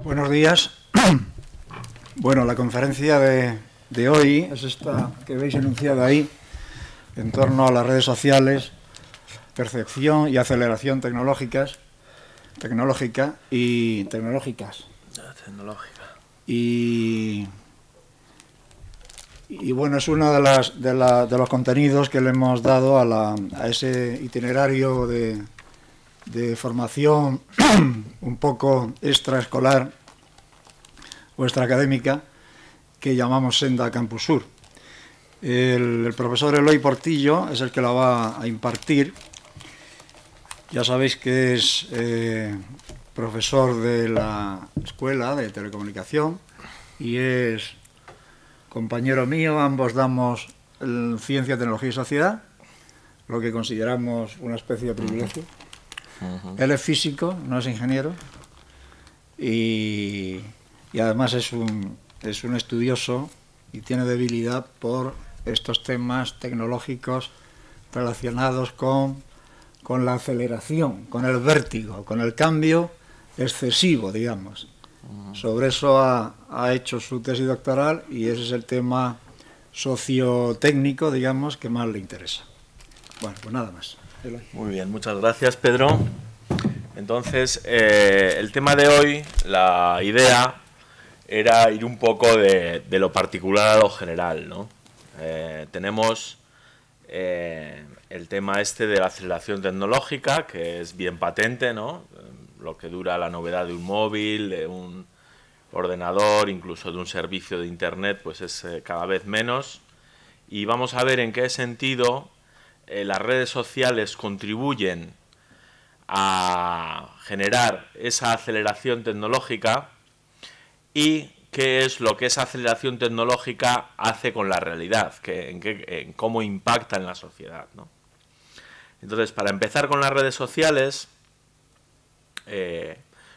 Buenos días. Bueno, la conferencia de hoy es esta que veis enunciada ahí, en torno a las redes sociales, percepción y aceleración tecnológicas. Y bueno, es uno de los contenidos que le hemos dado a ese itinerario de formación un poco extraescolar o extraacadémica que llamamos Senda Campus Sur. El profesor Eloy Portillo es el que la va a impartir. Ya sabéis que es profesor de la Escuela de Telecomunicación y es compañero mío. Ambos damos Ciencia, Tecnología y Sociedad, lo que consideramos una especie de privilegio. Él es físico, no es ingeniero, y además es un estudioso y tiene debilidad por estos temas tecnológicos relacionados con la aceleración, con el vértigo, con el cambio excesivo, digamos. Sobre eso ha hecho su tesis doctoral y ese es el tema sociotécnico, digamos, que más le interesa. Bueno, pues nada más. Muy bien, muchas gracias, Pedro. Entonces, el tema de hoy, la idea era ir un poco de lo particular a lo general, ¿no? Tenemos el tema este de la aceleración tecnológica, que es bien patente, ¿no? Lo que dura la novedad de un móvil, de un ordenador, incluso de un servicio de Internet, pues es cada vez menos. Y vamos a ver en qué sentido las redes sociales contribuyen a generar esa aceleración tecnológica y qué es lo que esa aceleración tecnológica hace con la realidad, en cómo impacta en la sociedad, ¿no? Entonces, para empezar con las redes sociales,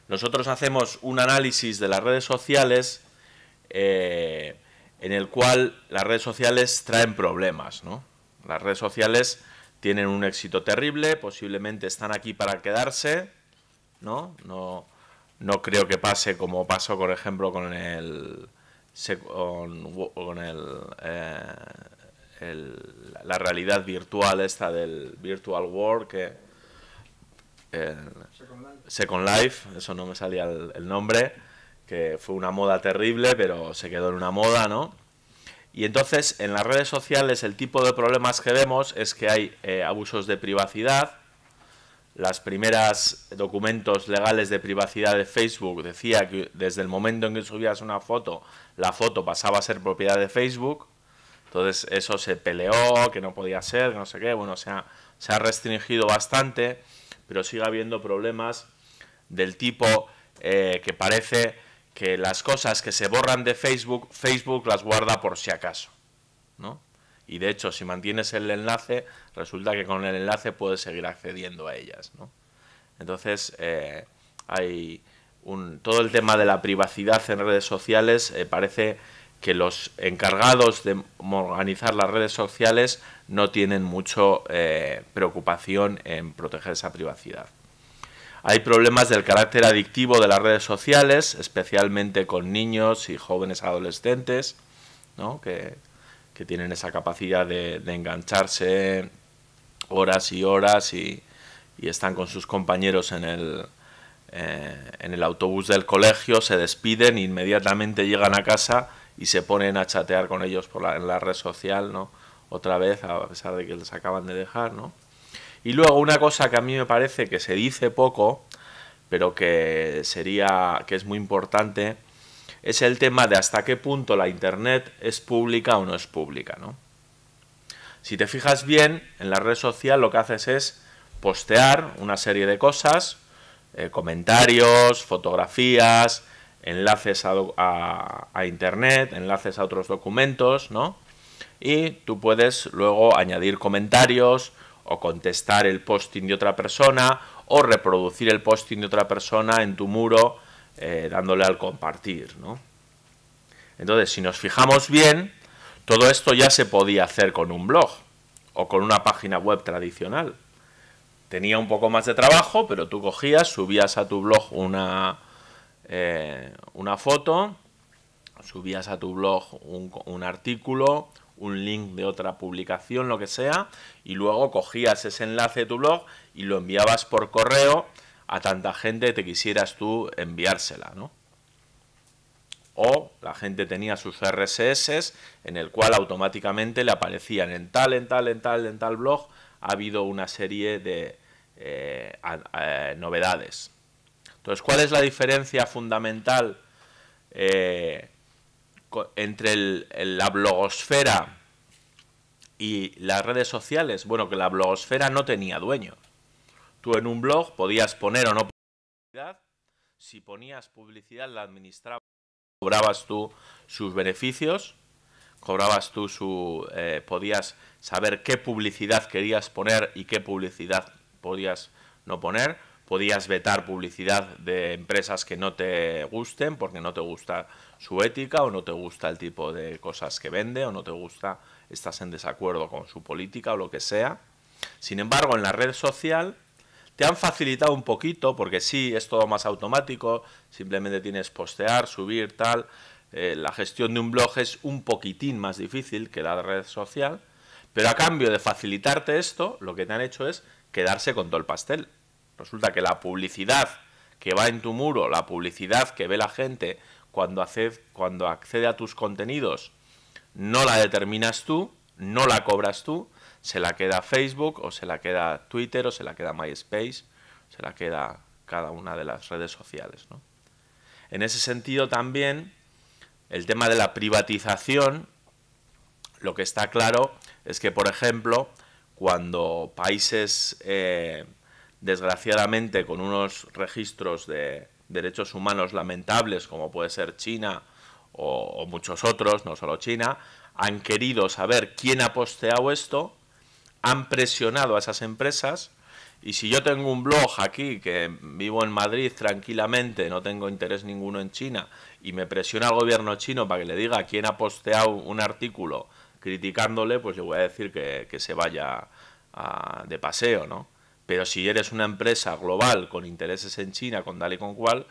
nosotros hacemos un análisis de las redes sociales en el cual las redes sociales traen problemas, ¿no? Las redes sociales tienen un éxito terrible, posiblemente están aquí para quedarse, ¿no? No creo que pase como pasó, por ejemplo, con la realidad virtual esta del Virtual World, que Second Life, eso no me salía el nombre, que fue una moda terrible, pero se quedó en una moda, ¿no? Y entonces, en las redes sociales, el tipo de problemas que vemos es que hay abusos de privacidad. Las primeras documentos legales de privacidad de Facebook decía que desde el momento en que subías una foto, la foto pasaba a ser propiedad de Facebook. Entonces, eso se peleó, que no podía ser, que no sé qué. Bueno, se ha restringido bastante, pero sigue habiendo problemas del tipo que parece que las cosas que se borran de Facebook, Facebook las guarda por si acaso, ¿no? Y de hecho, si mantienes el enlace, resulta que con el enlace puedes seguir accediendo a ellas, ¿no? Entonces, hay todo el tema de la privacidad en redes sociales. Parece que los encargados de organizar las redes sociales no tienen mucho preocupación en proteger esa privacidad. Hay problemas del carácter adictivo de las redes sociales, especialmente con niños y jóvenes adolescentes, ¿no? que tienen esa capacidad de engancharse horas y horas y están con sus compañeros en el autobús del colegio, se despiden e inmediatamente llegan a casa y se ponen a chatear con ellos en la red social, ¿no? Otra vez, a pesar de que les acaban de dejar, ¿no? Y luego una cosa que a mí me parece que se dice poco, pero que es muy importante, es el tema de hasta qué punto la Internet es pública o no es pública, ¿no? Si te fijas bien, en la red social lo que haces es postear una serie de cosas, comentarios, fotografías, enlaces a Internet, enlaces a otros documentos, ¿no? Y tú puedes luego añadir comentarios o contestar el posting de otra persona o reproducir el posting de otra persona en tu muro dándole al compartir, ¿no? Entonces, si nos fijamos bien, todo esto ya se podía hacer con un blog o con una página web tradicional. Tenía un poco más de trabajo, pero tú cogías, subías a tu blog una foto, subías a tu blog un artículo, un link de otra publicación, lo que sea, y luego cogías ese enlace de tu blog y lo enviabas por correo a tanta gente que te quisieras tú enviársela, ¿no? O la gente tenía sus RSS en el cual automáticamente le aparecían en tal blog ha habido una serie de novedades. Entonces, ¿cuál es la diferencia fundamental entre la blogosfera y las redes sociales? Bueno, que la blogosfera no tenía dueño. Tú en un blog podías poner o no publicidad. Si ponías publicidad, la administrabas, cobrabas tú sus beneficios, cobrabas tú podías saber qué publicidad querías poner y qué publicidad podías no poner. Podías vetar publicidad de empresas que no te gusten porque no te gusta su ética o no te gusta el tipo de cosas que vende o no te gusta, estás en desacuerdo con su política o lo que sea. Sin embargo, en la red social te han facilitado un poquito porque sí, es todo más automático, simplemente tienes postear, subir, tal. La gestión de un blog es un poquitín más difícil que la red social, pero a cambio de facilitarte esto, lo que te han hecho es quedarse con todo el pastel. Resulta que la publicidad que va en tu muro, la publicidad que ve la gente cuando accede a tus contenidos, no la determinas tú, no la cobras tú, se la queda Facebook, o se la queda Twitter, o se la queda MySpace, se la queda cada una de las redes sociales, ¿no? En ese sentido también, el tema de la privatización, lo que está claro es que, por ejemplo, cuando países desgraciadamente con unos registros de derechos humanos lamentables, como puede ser China o muchos otros, no solo China, han querido saber quién ha posteado esto, han presionado a esas empresas, y si yo tengo un blog aquí, que vivo en Madrid tranquilamente, no tengo interés ninguno en China, y me presiona el gobierno chino para que le diga quién ha posteado un artículo criticándole, pues le voy a decir que se vaya de paseo, ¿no? Pero si eres una empresa global con intereses en China, con tal y con cual,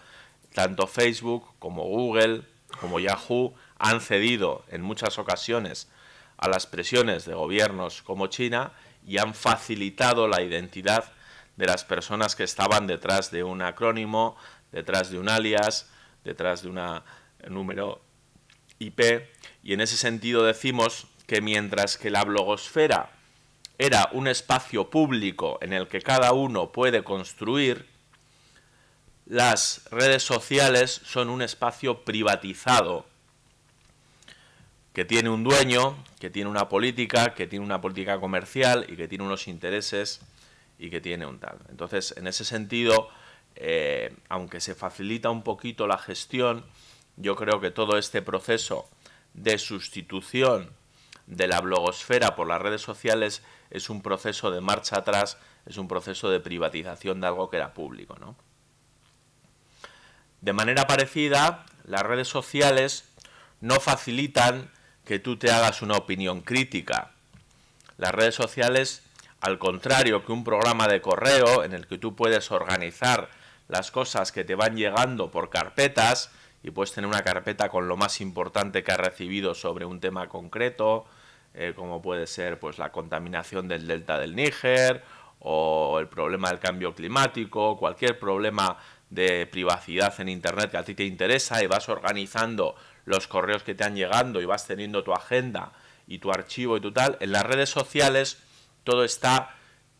tanto Facebook como Google, como Yahoo, han cedido en muchas ocasiones a las presiones de gobiernos como China y han facilitado la identidad de las personas que estaban detrás de un acrónimo, detrás de un alias, detrás de un número IP. Y en ese sentido decimos que mientras que la blogosfera era un espacio público en el que cada uno puede construir, las redes sociales son un espacio privatizado que tiene un dueño, que tiene una política comercial y que tiene unos intereses y que tiene un tal. Entonces, en ese sentido, aunque se facilita un poquito la gestión, yo creo que todo este proceso de sustitución de la blogosfera por las redes sociales es un proceso de marcha atrás, es un proceso de privatización de algo que era público, ¿no? De manera parecida, las redes sociales no facilitan que tú te hagas una opinión crítica. Las redes sociales, al contrario que un programa de correo en el que tú puedes organizar las cosas que te van llegando por carpetas, y puedes tener una carpeta con lo más importante que has recibido sobre un tema concreto, como puede ser pues la contaminación del delta del Níger, o el problema del cambio climático, cualquier problema de privacidad en Internet que a ti te interesa, y vas organizando los correos que te han llegando y vas teniendo tu agenda y tu archivo y tu tal. En las redes sociales todo está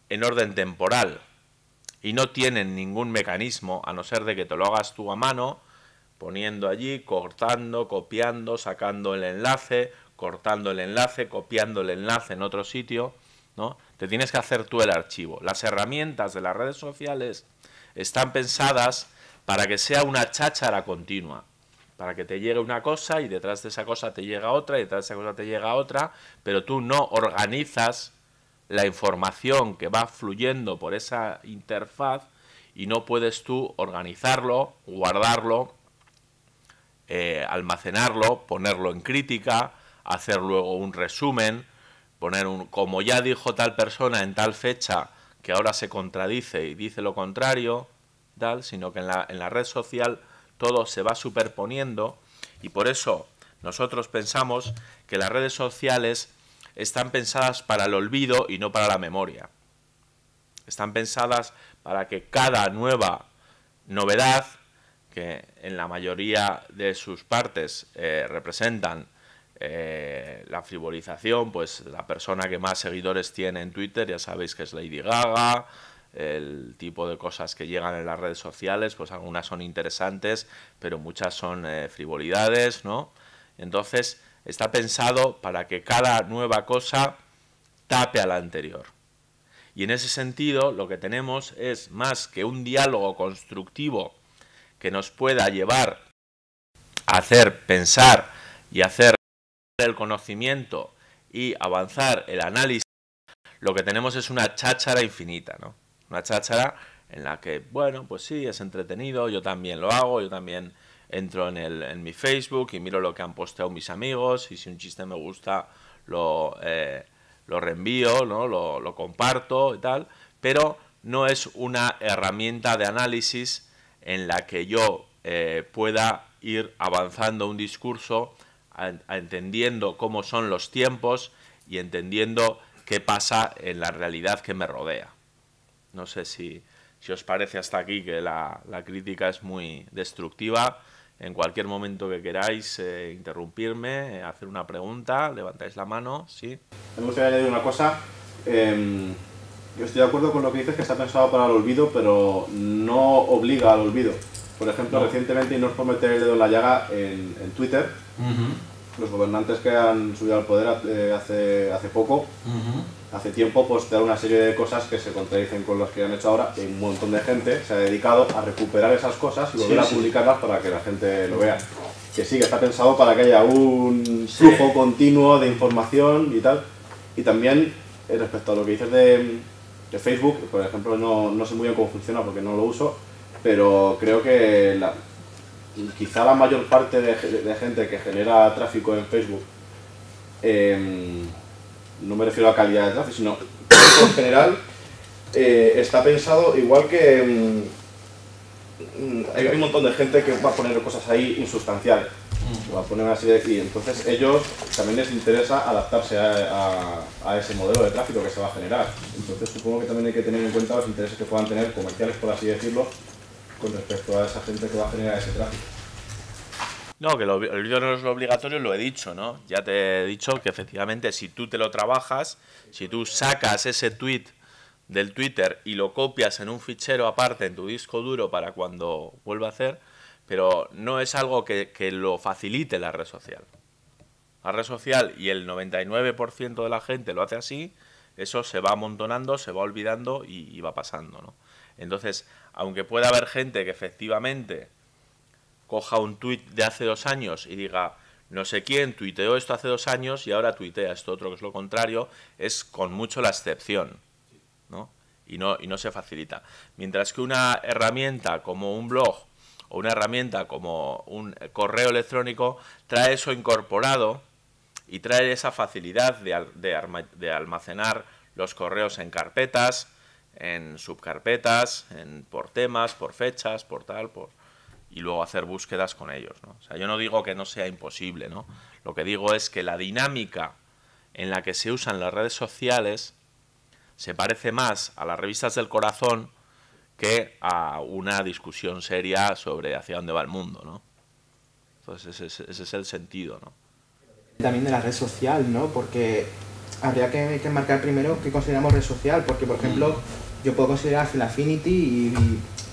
en orden temporal y no tienen ningún mecanismo, a no ser de que te lo hagas tú a mano, poniendo allí, cortando, copiando, sacando el enlace, cortando el enlace, copiando el enlace en otro sitio, ¿no? Te tienes que hacer tú el archivo. Las herramientas de las redes sociales están pensadas para que sea una cháchara continua, para que te llegue una cosa y detrás de esa cosa te llega otra y detrás de esa cosa te llega otra, pero tú no organizas la información que va fluyendo por esa interfaz y no puedes tú organizarlo, guardarlo, almacenarlo, ponerlo en crítica, hacer luego un resumen, poner como ya dijo tal persona en tal fecha que ahora se contradice y dice lo contrario, tal, sino que en la red social todo se va superponiendo, y por eso nosotros pensamos que las redes sociales están pensadas para el olvido y no para la memoria. Están pensadas para que cada nueva novedad, que en la mayoría de sus partes representan la frivolización, pues la persona que más seguidores tiene en Twitter, ya sabéis que es Lady Gaga, el tipo de cosas que llegan en las redes sociales, pues algunas son interesantes, pero muchas son frivolidades, ¿no? Entonces está pensado para que cada nueva cosa tape a la anterior. Y en ese sentido lo que tenemos es más que un diálogo constructivo que nos pueda llevar a hacer pensar y hacer el conocimiento y avanzar el análisis, lo que tenemos es una cháchara infinita, ¿no? Una cháchara en la que, bueno, pues sí, es entretenido, yo también lo hago, yo también entro en mi Facebook y miro lo que han posteado mis amigos, y si un chiste me gusta lo reenvío, ¿no? Lo comparto y tal, pero no es una herramienta de análisis en la que yo pueda ir avanzando un discurso, entendiendo cómo son los tiempos y entendiendo qué pasa en la realidad que me rodea. No sé si os parece hasta aquí que la crítica es muy destructiva. En cualquier momento que queráis interrumpirme, hacer una pregunta, levantáis la mano, ¿sí? Me gustaría añadir una cosa. Yo estoy de acuerdo con lo que dices, que está pensado para el olvido, pero no obliga al olvido. Por ejemplo, recientemente, y no es por meter el dedo en la llaga, en Twitter, los gobernantes que han subido al poder hace poco, hace tiempo, postearon una serie de cosas que se contradicen con las que han hecho ahora, y un montón de gente se ha dedicado a recuperar esas cosas y volver a publicarlas para que la gente lo vea. Que sí, que está pensado para que haya un flujo continuo de información y tal. Y también, respecto a lo que dices de Facebook, por ejemplo, no sé muy bien cómo funciona porque no lo uso, pero creo que quizá la mayor parte de gente que genera tráfico en Facebook, no me refiero a calidad de tráfico, sino en general, está pensado igual que hay un montón de gente que va a poner cosas ahí insustanciales, va a poner una serie de... Y entonces ellos también les interesa adaptarse a ese modelo de tráfico que se va a generar. Entonces supongo que también hay que tener en cuenta los intereses que puedan tener comerciales, por así decirlo, con respecto a esa gente que va a generar ese tráfico. No, que el olvido no es lo obligatorio, lo he dicho, ¿no? Ya te he dicho que efectivamente si tú te lo trabajas, si tú sacas ese tweet del Twitter y lo copias en un fichero aparte en tu disco duro para cuando vuelva a hacer, pero no es algo que lo facilite la red social. La red social, y el 99% de la gente lo hace así, eso se va amontonando, se va olvidando y va pasando, ¿no? Entonces, aunque pueda haber gente que efectivamente coja un tuit de hace 2 años y diga, no sé quién tuiteó esto hace 2 años y ahora tuitea esto otro, que es lo contrario, es con mucho la excepción, ¿no? Y no se facilita. Mientras que una herramienta como un blog o una herramienta como un correo electrónico trae eso incorporado y trae esa facilidad de almacenar los correos en carpetas, en subcarpetas, por temas, por fechas, por tal, y luego hacer búsquedas con ellos, ¿no? O sea, yo no digo que no sea imposible, ¿no? Lo que digo es que la dinámica en la que se usan las redes sociales se parece más a las revistas del corazón que a una discusión seria sobre hacia dónde va el mundo, ¿no? Entonces ese es el sentido, ¿no? También de la red social, ¿no? Porque habría que marcar primero qué consideramos red social, porque por ejemplo yo puedo considerar Affinity y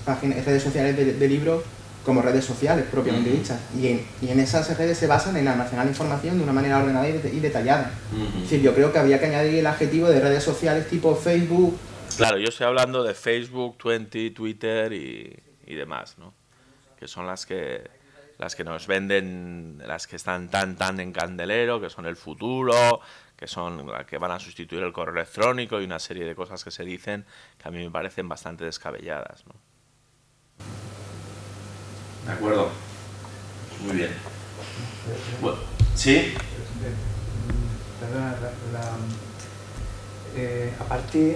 páginas, redes sociales de libros como redes sociales propiamente dichas, y en esas redes se basan en almacenar información de una manera ordenada y detallada. Es decir, yo creo que habría que añadir el adjetivo de redes sociales tipo Facebook. Claro, yo estoy hablando de Facebook, Twitter y demás, ¿no? Que son las que nos venden, las que están tan en candelero, que son el futuro, que son las que van a sustituir el correo electrónico y una serie de cosas que se dicen que a mí me parecen bastante descabelladas, ¿no? De acuerdo. Muy bien. Bueno, ¿sí? Perdona,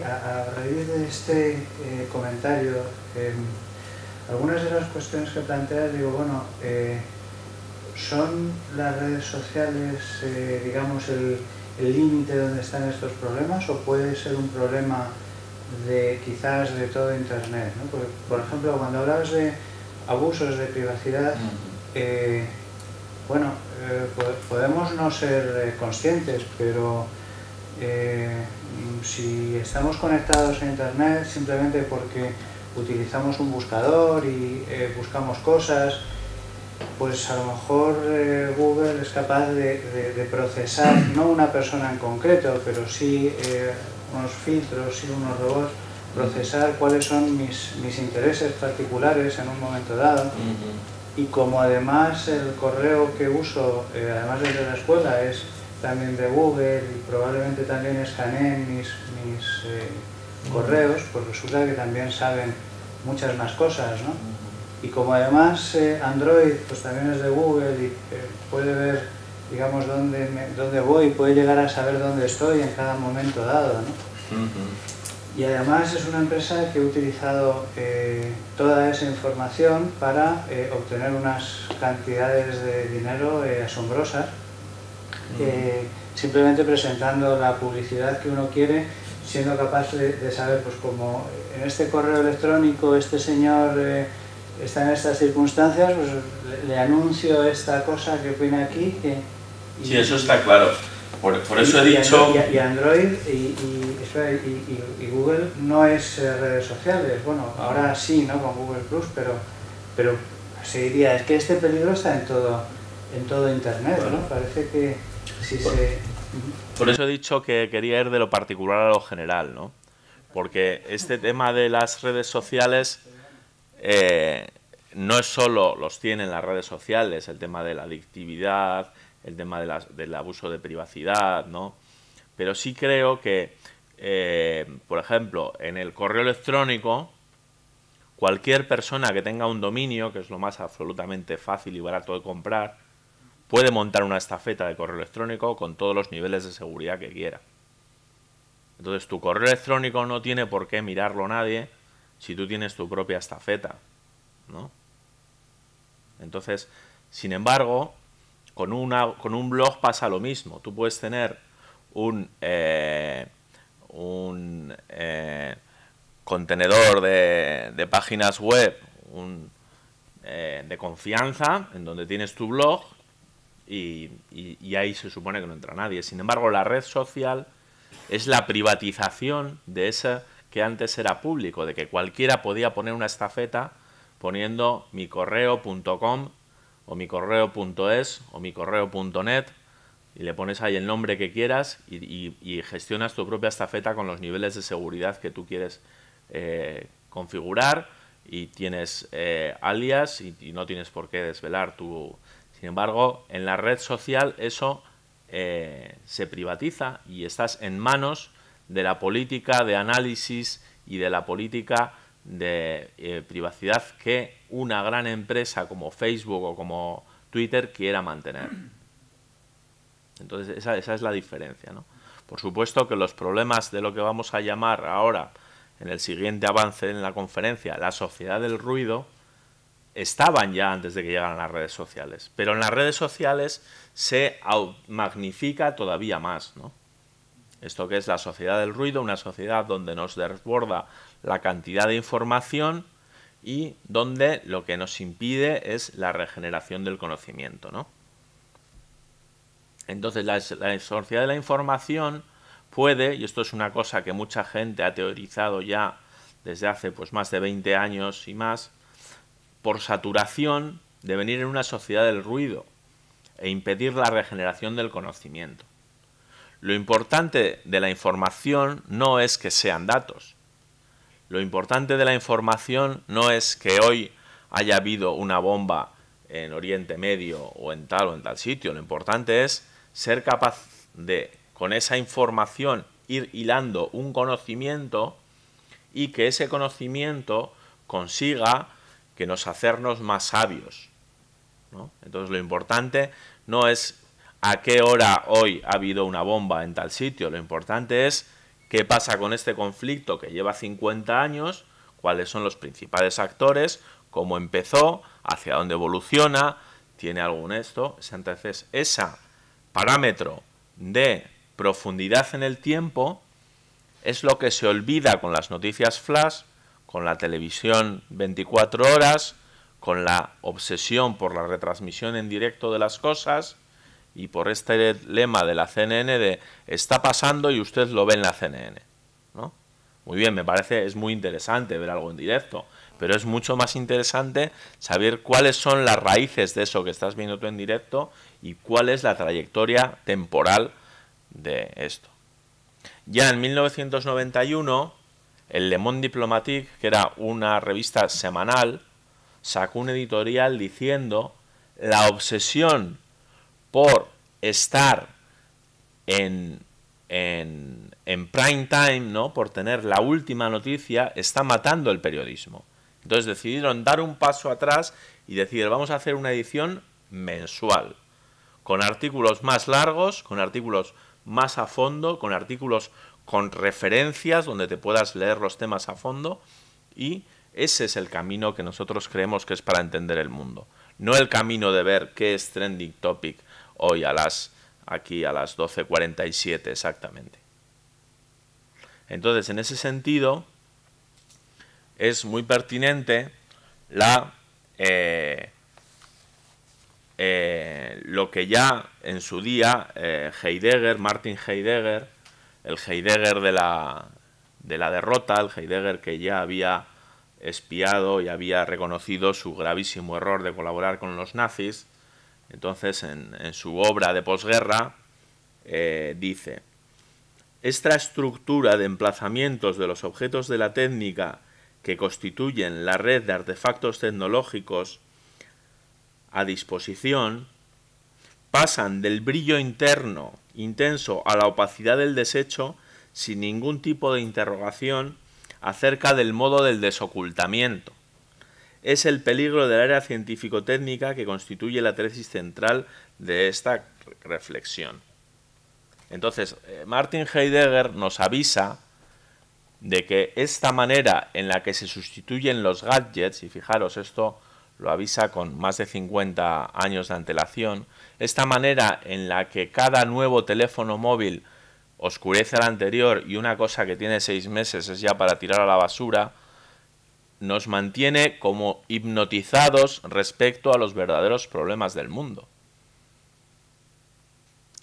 a raíz de este comentario, algunas de las cuestiones que planteas, digo, bueno, ¿son las redes sociales, digamos, el límite donde están estos problemas o puede ser un problema de quizás de todo Internet, ¿no? Porque, por ejemplo, cuando hablas de abusos de privacidad, bueno, podemos no ser conscientes, pero si estamos conectados a Internet simplemente porque utilizamos un buscador y buscamos cosas, pues a lo mejor Google es capaz de procesar, no una persona en concreto, pero sí unos filtros y unos robots, procesar cuáles son mis intereses particulares en un momento dado. Y como además el correo que uso, además de la escuela, es también de Google y probablemente también escaneen mis correos, pues resulta que también saben muchas más cosas, ¿no? Y como además Android pues también es de Google y puede ver, digamos, dónde voy, puede llegar a saber dónde estoy en cada momento dado, ¿no? Y además es una empresa que ha utilizado toda esa información para obtener unas cantidades de dinero asombrosas, simplemente presentando la publicidad que uno quiere, siendo capaz de saber, pues como en este correo electrónico este señor está en estas circunstancias, pues le anuncio esta cosa que opina aquí. Sí, eso está claro. Por eso he dicho... Y Android y Google no es redes sociales. Bueno, ahora sí, ¿no? Con Google Plus, pero se diría, es que este peligro está en todo Internet, ¿no? Parece que si se... Por eso he dicho que quería ir de lo particular a lo general, ¿no? Porque este tema de las redes sociales no es solo los tienen las redes sociales, el tema de la adictividad, el tema del abuso de privacidad, ¿no? Pero sí creo que, por ejemplo, en el correo electrónico, cualquier persona que tenga un dominio, que es lo más absolutamente fácil y barato de comprar, puede montar una estafeta de correo electrónico con todos los niveles de seguridad que quiera. Entonces, tu correo electrónico no tiene por qué mirarlo nadie si tú tienes tu propia estafeta, ¿no? Entonces, sin embargo, con un blog pasa lo mismo. Tú puedes tener un contenedor de páginas web de confianza en donde tienes tu blog y ahí se supone que no entra nadie. Sin embargo, la red social es la privatización de ese que antes era público, de que cualquiera podía poner una estafeta poniendo micorreo.com o micorreo.es o micorreo.net y le pones ahí el nombre que quieras y gestionas tu propia estafeta con los niveles de seguridad que tú quieres configurar y tienes alias y no tienes por qué desvelar tu... Sin embargo, en la red social eso se privatiza y estás en manos de la política de análisis y de la política de privacidad que una gran empresa como Facebook o como Twitter quiera mantener. Entonces esa es la diferencia, ¿no? Por supuesto que los problemas de lo que vamos a llamar ahora, en el siguiente avance en la conferencia, la sociedad del ruido, estaban ya antes de que llegaran las redes sociales. Pero en las redes sociales se magnifica todavía más, ¿no? Esto que es la sociedad del ruido, una sociedad donde nos desborda la cantidad de información y donde lo que nos impide es la regeneración del conocimiento, ¿no? Entonces, la sociedad de la información puede, y esto es una cosa que mucha gente ha teorizado ya desde hace pues, más de 20 años y más, por saturación, devenir en una sociedad del ruido e impedir la regeneración del conocimiento. Lo importante de la información no es que sean datos. Lo importante de la información no es que hoy haya habido una bomba en Oriente Medio o en tal sitio. Lo importante es ser capaz de, con esa información, ir hilando un conocimiento y que ese conocimiento consiga que nos hacernos más sabios, ¿no? Entonces lo importante no es a qué hora hoy ha habido una bomba en tal sitio. Lo importante es qué pasa con este conflicto que lleva 50 años, cuáles son los principales actores, cómo empezó, hacia dónde evoluciona, tiene algún esto. Entonces, ese parámetro de profundidad en el tiempo es lo que se olvida con las noticias flash, con la televisión 24 horas, con la obsesión por la retransmisión en directo de las cosas y por este lema de la CNN de está pasando y usted lo ve en la CNN, ¿no? Muy bien, me parece, es muy interesante ver algo en directo, pero es mucho más interesante saber cuáles son las raíces de eso que estás viendo tú en directo y cuál es la trayectoria temporal de esto. Ya en 1991, el Le Monde Diplomatique, que era una revista semanal, sacó un editorial diciendo la obsesión por estar en prime time, ¿no? Por tener la última noticia, está matando el periodismo. Entonces decidieron dar un paso atrás y decir, vamos a hacer una edición mensual, con artículos más largos, con artículos más a fondo, con artículos con referencias donde te puedas leer los temas a fondo, y ese es el camino que nosotros creemos que es para entender el mundo. No el camino de ver qué es trending topic hoy aquí a las 12:47 exactamente. Entonces, en ese sentido, es muy pertinente lo que ya en su día Martin Heidegger, el Heidegger de la derrota, el Heidegger que ya había espiado y había reconocido su gravísimo error de colaborar con los nazis, entonces en su obra de posguerra dice: esta estructura de emplazamientos de los objetos de la técnica que constituyen la red de artefactos tecnológicos a disposición pasan del brillo interno intenso a la opacidad del desecho sin ningún tipo de interrogación acerca del modo del desocultamiento. Es el peligro del área científico-técnica que constituye la tesis central de esta reflexión. Entonces, Martin Heidegger nos avisa de que esta manera en la que se sustituyen los gadgets, y fijaros, esto lo avisa con más de 50 años de antelación, esta manera en la que cada nuevo teléfono móvil oscurece al anterior y una cosa que tiene 6 meses es ya para tirar a la basura, nos mantiene como hipnotizados respecto a los verdaderos problemas del mundo.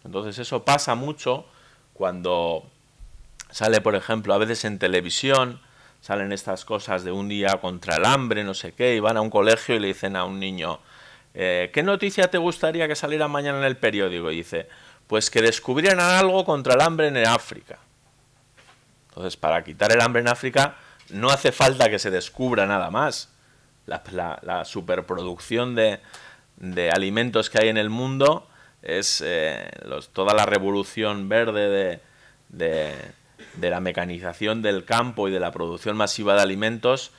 Entonces eso pasa mucho cuando sale, por ejemplo, a veces en televisión, salen estas cosas de un día contra el hambre, no sé qué, y van a un colegio y le dicen a un niño, ¿qué noticia te gustaría que saliera mañana en el periódico? Y dice, pues que descubrieran algo contra el hambre en África. Entonces, para quitar el hambre en África no hace falta que se descubra nada más. La superproducción de alimentos que hay en el mundo es toda la revolución verde de la mecanización del campo y de la producción masiva de alimentos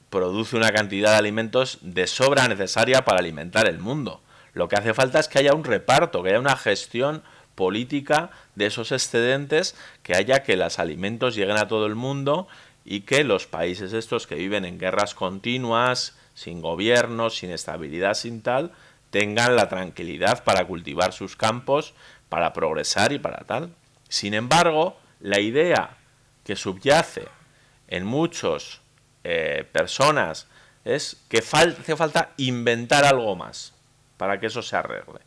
produce una cantidad de alimentos de sobra necesaria para alimentar el mundo. Lo que hace falta es que haya un reparto, que haya una gestión política de esos excedentes, que haya que los alimentos lleguen a todo el mundo y que los países estos que viven en guerras continuas, sin gobierno, sin estabilidad, sin tal, tengan la tranquilidad para cultivar sus campos, para progresar y para tal. Sin embargo, la idea que subyace en muchas personas es que hace falta inventar algo más para que eso se arregle.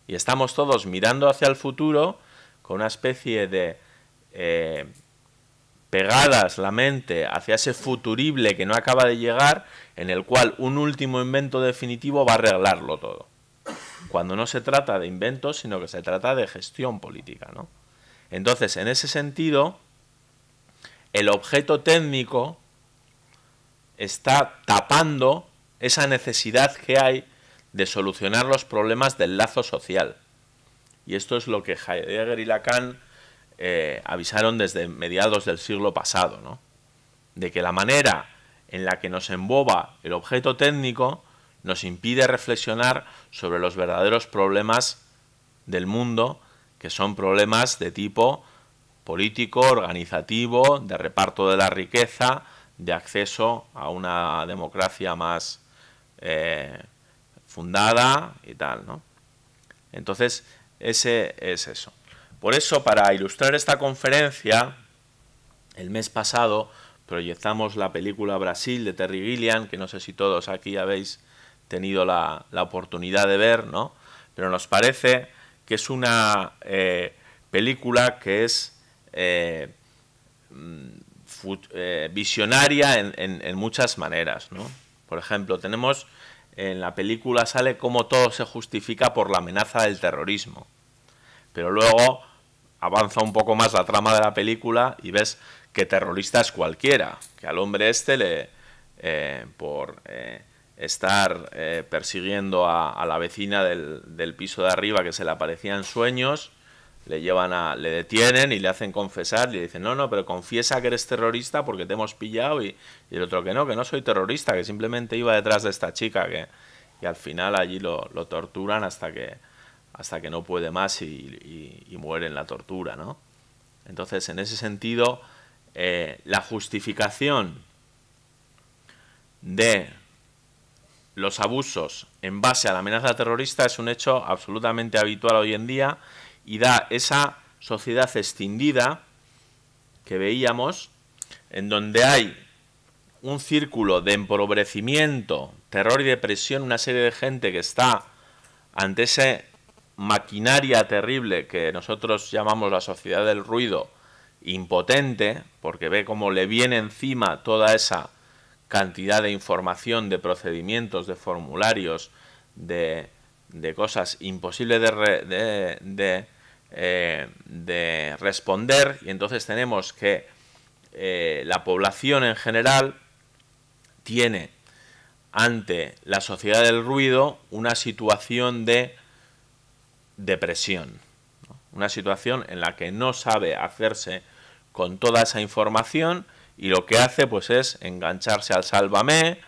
Y estamos todos mirando hacia el futuro con una especie de pegadas la mente hacia ese futurible que no acaba de llegar, en el cual un último invento definitivo va a arreglarlo todo. Cuando no se trata de inventos, sino que se trata de gestión política, ¿no? Entonces, en ese sentido, el objeto técnico está tapando esa necesidad que hay de solucionar los problemas del lazo social. Y esto es lo que Heidegger y Lacan avisaron desde mediados del siglo pasado, ¿no? De que la manera en la que nos emboba el objeto técnico nos impide reflexionar sobre los verdaderos problemas del mundo, que son problemas de tipo político, organizativo, de reparto de la riqueza, de acceso a una democracia más fundada y tal, ¿no? Entonces, ese es eso. Por eso, para ilustrar esta conferencia, el mes pasado proyectamos la película Brasil de Terry Gilliam, que no sé si todos aquí habéis tenido la oportunidad de ver, ¿no? Pero nos parece que es una película que es visionaria en muchas maneras, ¿no? Por ejemplo, tenemos en la película sale cómo todo se justifica por la amenaza del terrorismo, pero luego avanza un poco más la trama de la película y ves que terrorista es cualquiera, que al hombre este por estar persiguiendo a la vecina del piso de arriba que se le aparecía en sueños, le detienen y le hacen confesar, y le dicen, no, pero confiesa que eres terrorista porque te hemos pillado, y el otro que no soy terrorista, que simplemente iba detrás de esta chica, y al final allí lo torturan hasta que no puede más y muere en la tortura, ¿no? Entonces, en ese sentido, la justificación de los abusos en base a la amenaza terrorista es un hecho absolutamente habitual hoy en día, y da esa sociedad extendida que veíamos, en donde hay un círculo de empobrecimiento, terror y depresión, una serie de gente que está ante esa maquinaria terrible que nosotros llamamos la sociedad del ruido, impotente, porque ve cómo le viene encima toda esa cantidad de información, de procedimientos, de formularios, de cosas imposibles de responder, y entonces tenemos que la población en general tiene ante la sociedad del ruido una situación de depresión, ¿no? Una situación en la que no sabe hacerse con toda esa información, y lo que hace pues es engancharse al Sálvame,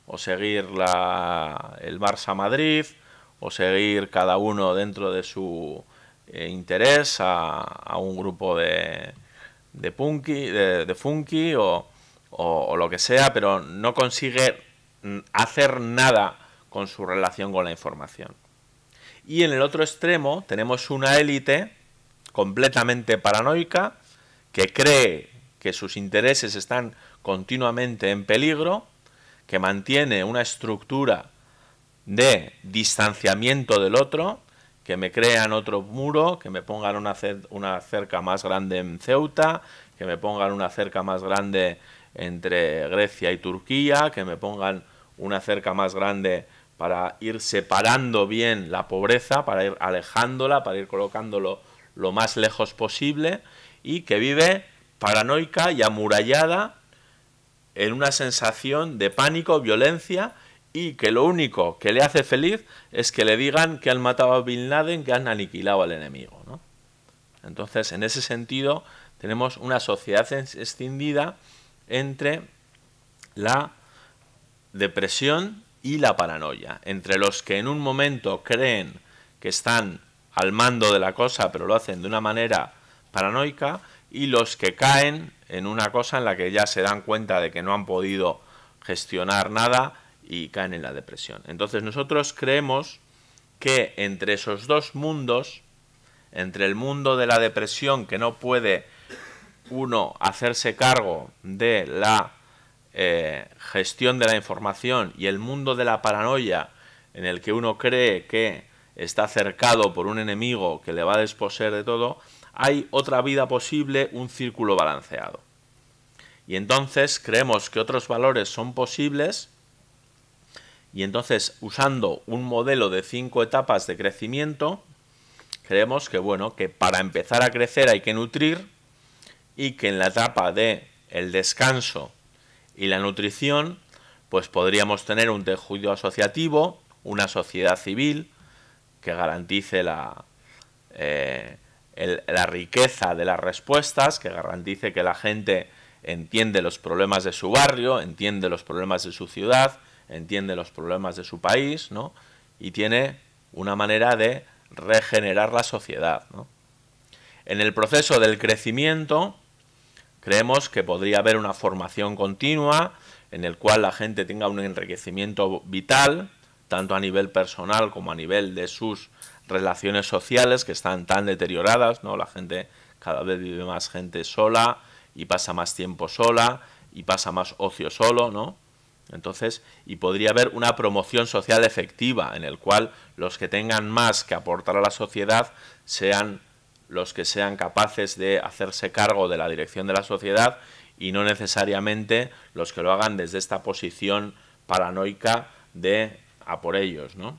o seguir el Barça Madrid, o seguir cada uno dentro de su interés a un grupo de funky o lo que sea, pero no consigue hacer nada con su relación con la información. Y en el otro extremo tenemos una élite completamente paranoica que cree que sus intereses están continuamente en peligro, que mantiene una estructura de distanciamiento del otro, que me crean otro muro, que me pongan una cerca más grande en Ceuta, que me pongan una cerca más grande entre Grecia y Turquía, que me pongan una cerca más grande para ir separando bien la pobreza, para ir alejándola, para ir colocándolo lo más lejos posible, y que vive paranoica y amurallada en una sensación de pánico, violencia, y que lo único que le hace feliz es que le digan que han matado a Bin Laden, que han aniquilado al enemigo, ¿no? Entonces, en ese sentido, tenemos una sociedad extendida entre la depresión y la paranoia, entre los que en un momento creen que están al mando de la cosa, pero lo hacen de una manera paranoica, y los que caen en una cosa en la que ya se dan cuenta de que no han podido gestionar nada y caen en la depresión. Entonces nosotros creemos que entre esos dos mundos, entre el mundo de la depresión, que no puede uno hacerse cargo de la gestión de la información, y el mundo de la paranoia, en el que uno cree que está cercado por un enemigo que le va a desposeer de todo, hay otra vida posible, un círculo balanceado. Y entonces creemos que otros valores son posibles, y entonces, usando un modelo de 5 etapas de crecimiento, creemos que, bueno, que para empezar a crecer hay que nutrir, y que en la etapa de el descanso y la nutrición, pues podríamos tener un tejido asociativo, una sociedad civil que garantice la riqueza de las respuestas, que garantice que la gente entiende los problemas de su barrio, entiende los problemas de su ciudad, entiende los problemas de su país, ¿no? Y tiene una manera de regenerar la sociedad, ¿no? En el proceso del crecimiento creemos que podría haber una formación continua en el cual la gente tenga un enriquecimiento vital, tanto a nivel personal como a nivel de sus relaciones sociales, que están tan deterioradas, ¿no? La gente cada vez vive más gente sola y pasa más tiempo sola y pasa más ocio solo, ¿no? Entonces, y podría haber una promoción social efectiva en el cual los que tengan más que aportar a la sociedad sean los que sean capaces de hacerse cargo de la dirección de la sociedad y no necesariamente los que lo hagan desde esta posición paranoica de a por ellos, ¿no?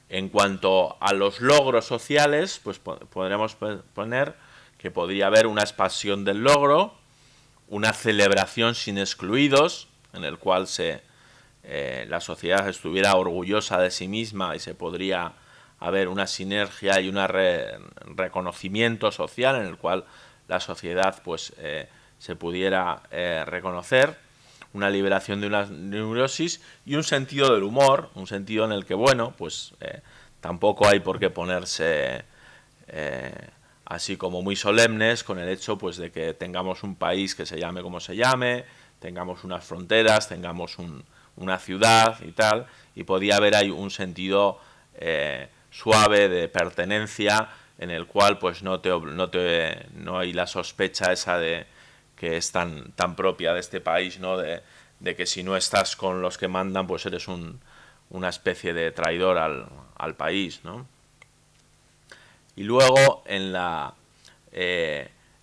En cuanto a los logros sociales, pues podremos poner que podría haber una expansión del logro, una celebración sin excluidos, en el cual la sociedad estuviera orgullosa de sí misma y se podría haber una sinergia y un reconocimiento social en el cual la sociedad pues se pudiera reconocer, una liberación de una neurosis y un sentido del humor, un sentido en el que, bueno, pues tampoco hay por qué ponerse así como muy solemnes con el hecho pues de que tengamos un país que se llame como se llame, tengamos unas fronteras, tengamos una ciudad y tal, y podía haber ahí un sentido suave de pertenencia en el cual pues no hay la sospecha esa de que es tan propia de este país, ¿no? De que si no estás con los que mandan pues eres una especie de traidor al país, ¿no? Y luego en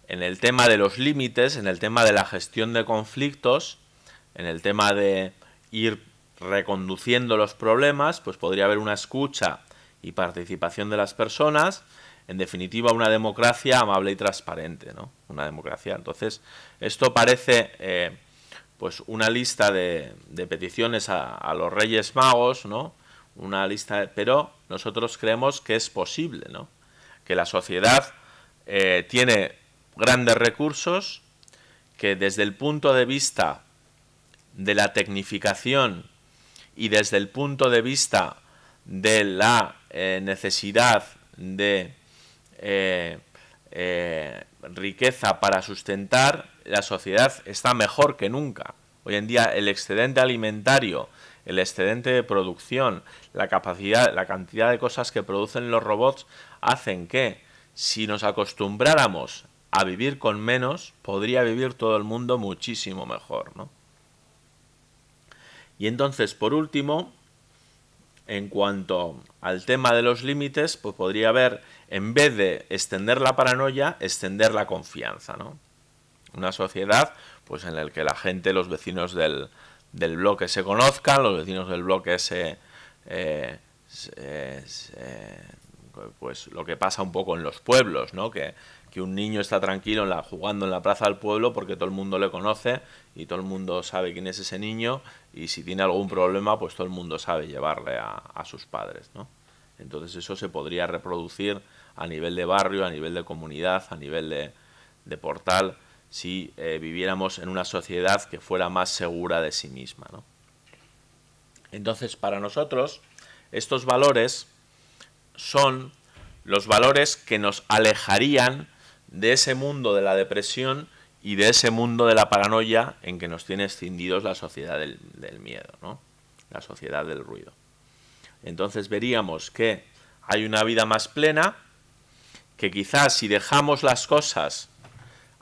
el tema de los límites, en el tema de la gestión de conflictos, en el tema de ir reconduciendo los problemas, pues podría haber una escucha y participación de las personas, en definitiva una democracia amable y transparente, ¿no? Una democracia. Entonces, esto parece pues una lista de peticiones a los Reyes Magos, ¿no? Una lista, pero nosotros creemos que es posible, ¿no? Que la sociedad tiene grandes recursos, que desde el punto de vista de la tecnificación y desde el punto de vista de la necesidad de riqueza para sustentar, la sociedad está mejor que nunca. Hoy en día el excedente alimentario, el excedente de producción, la capacidad, la cantidad de cosas que producen los robots hacen que si nos acostumbráramos a vivir con menos, podría vivir todo el mundo muchísimo mejor, ¿no? Y entonces, por último, en cuanto al tema de los límites, pues podría haber, en vez de extender la paranoia, extender la confianza, ¿no? Una sociedad pues en la que la gente, los vecinos del bloque se conozcan, los vecinos del bloque pues lo que pasa un poco en los pueblos, ¿no? Que un niño está tranquilo jugando en la plaza del pueblo porque todo el mundo le conoce y todo el mundo sabe quién es ese niño, y si tiene algún problema pues todo el mundo sabe llevarle a sus padres, ¿no? Entonces eso se podría reproducir a nivel de barrio, a nivel de comunidad, a nivel de portal, si viviéramos en una sociedad que fuera más segura de sí misma, ¿no? Entonces, para nosotros, estos valores son los valores que nos alejarían de ese mundo de la depresión y de ese mundo de la paranoia en que nos tiene escindidos la sociedad del miedo, ¿no? La sociedad del ruido. Entonces veríamos que hay una vida más plena, que quizás si dejamos las cosas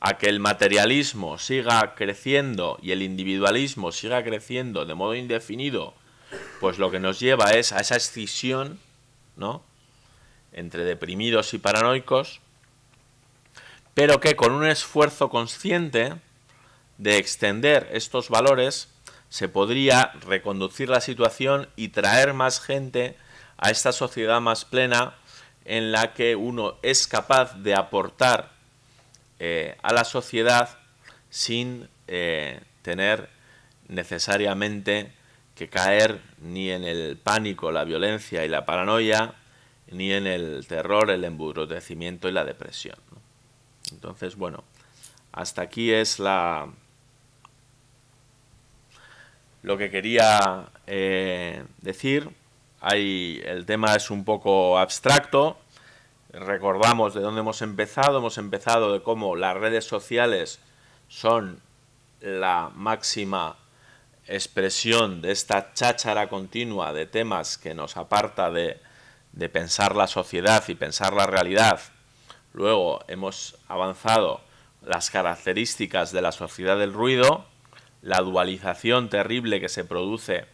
a que el materialismo siga creciendo y el individualismo siga creciendo de modo indefinido, pues lo que nos lleva es a esa escisión, ¿no?, entre deprimidos y paranoicos, pero que con un esfuerzo consciente de extender estos valores se podría reconducir la situación y traer más gente a esta sociedad más plena en la que uno es capaz de aportar a la sociedad sin tener necesariamente que caer ni en el pánico, la violencia y la paranoia, ni en el terror, el embrutecimiento y la depresión, ¿no? Entonces, bueno, hasta aquí es lo que quería decir. El tema es un poco abstracto, recordamos de dónde hemos empezado de cómo las redes sociales son la máxima expresión de esta cháchara continua de temas que nos aparta de pensar la sociedad y pensar la realidad. Luego hemos avanzado las características de la sociedad del ruido, la dualización terrible que se produce,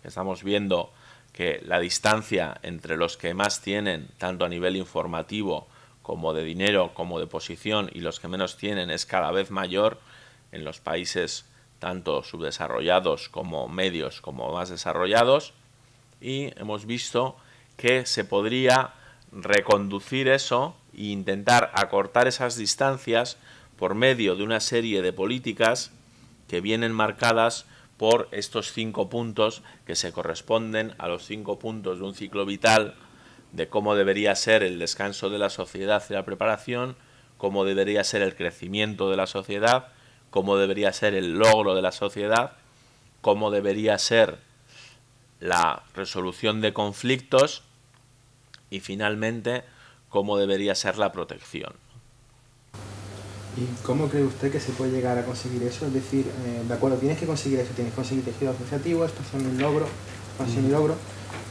que estamos viendo que la distancia entre los que más tienen, tanto a nivel informativo como de dinero, como de posición, y los que menos tienen es cada vez mayor en los países tanto subdesarrollados como medios como más desarrollados, y hemos visto que se podría reconducir eso e intentar acortar esas distancias por medio de una serie de políticas que vienen marcadas por estos 5 puntos que se corresponden a los 5 puntos de un ciclo vital de cómo debería ser el descanso de la sociedad y la preparación, cómo debería ser el crecimiento de la sociedad, cómo debería ser el logro de la sociedad, cómo debería ser la resolución de conflictos y finalmente cómo debería ser la protección. ¿Y cómo cree usted que se puede llegar a conseguir eso? Es decir, de acuerdo, tienes que conseguir eso, tienes que conseguir tejido asociativo, esto son un logro,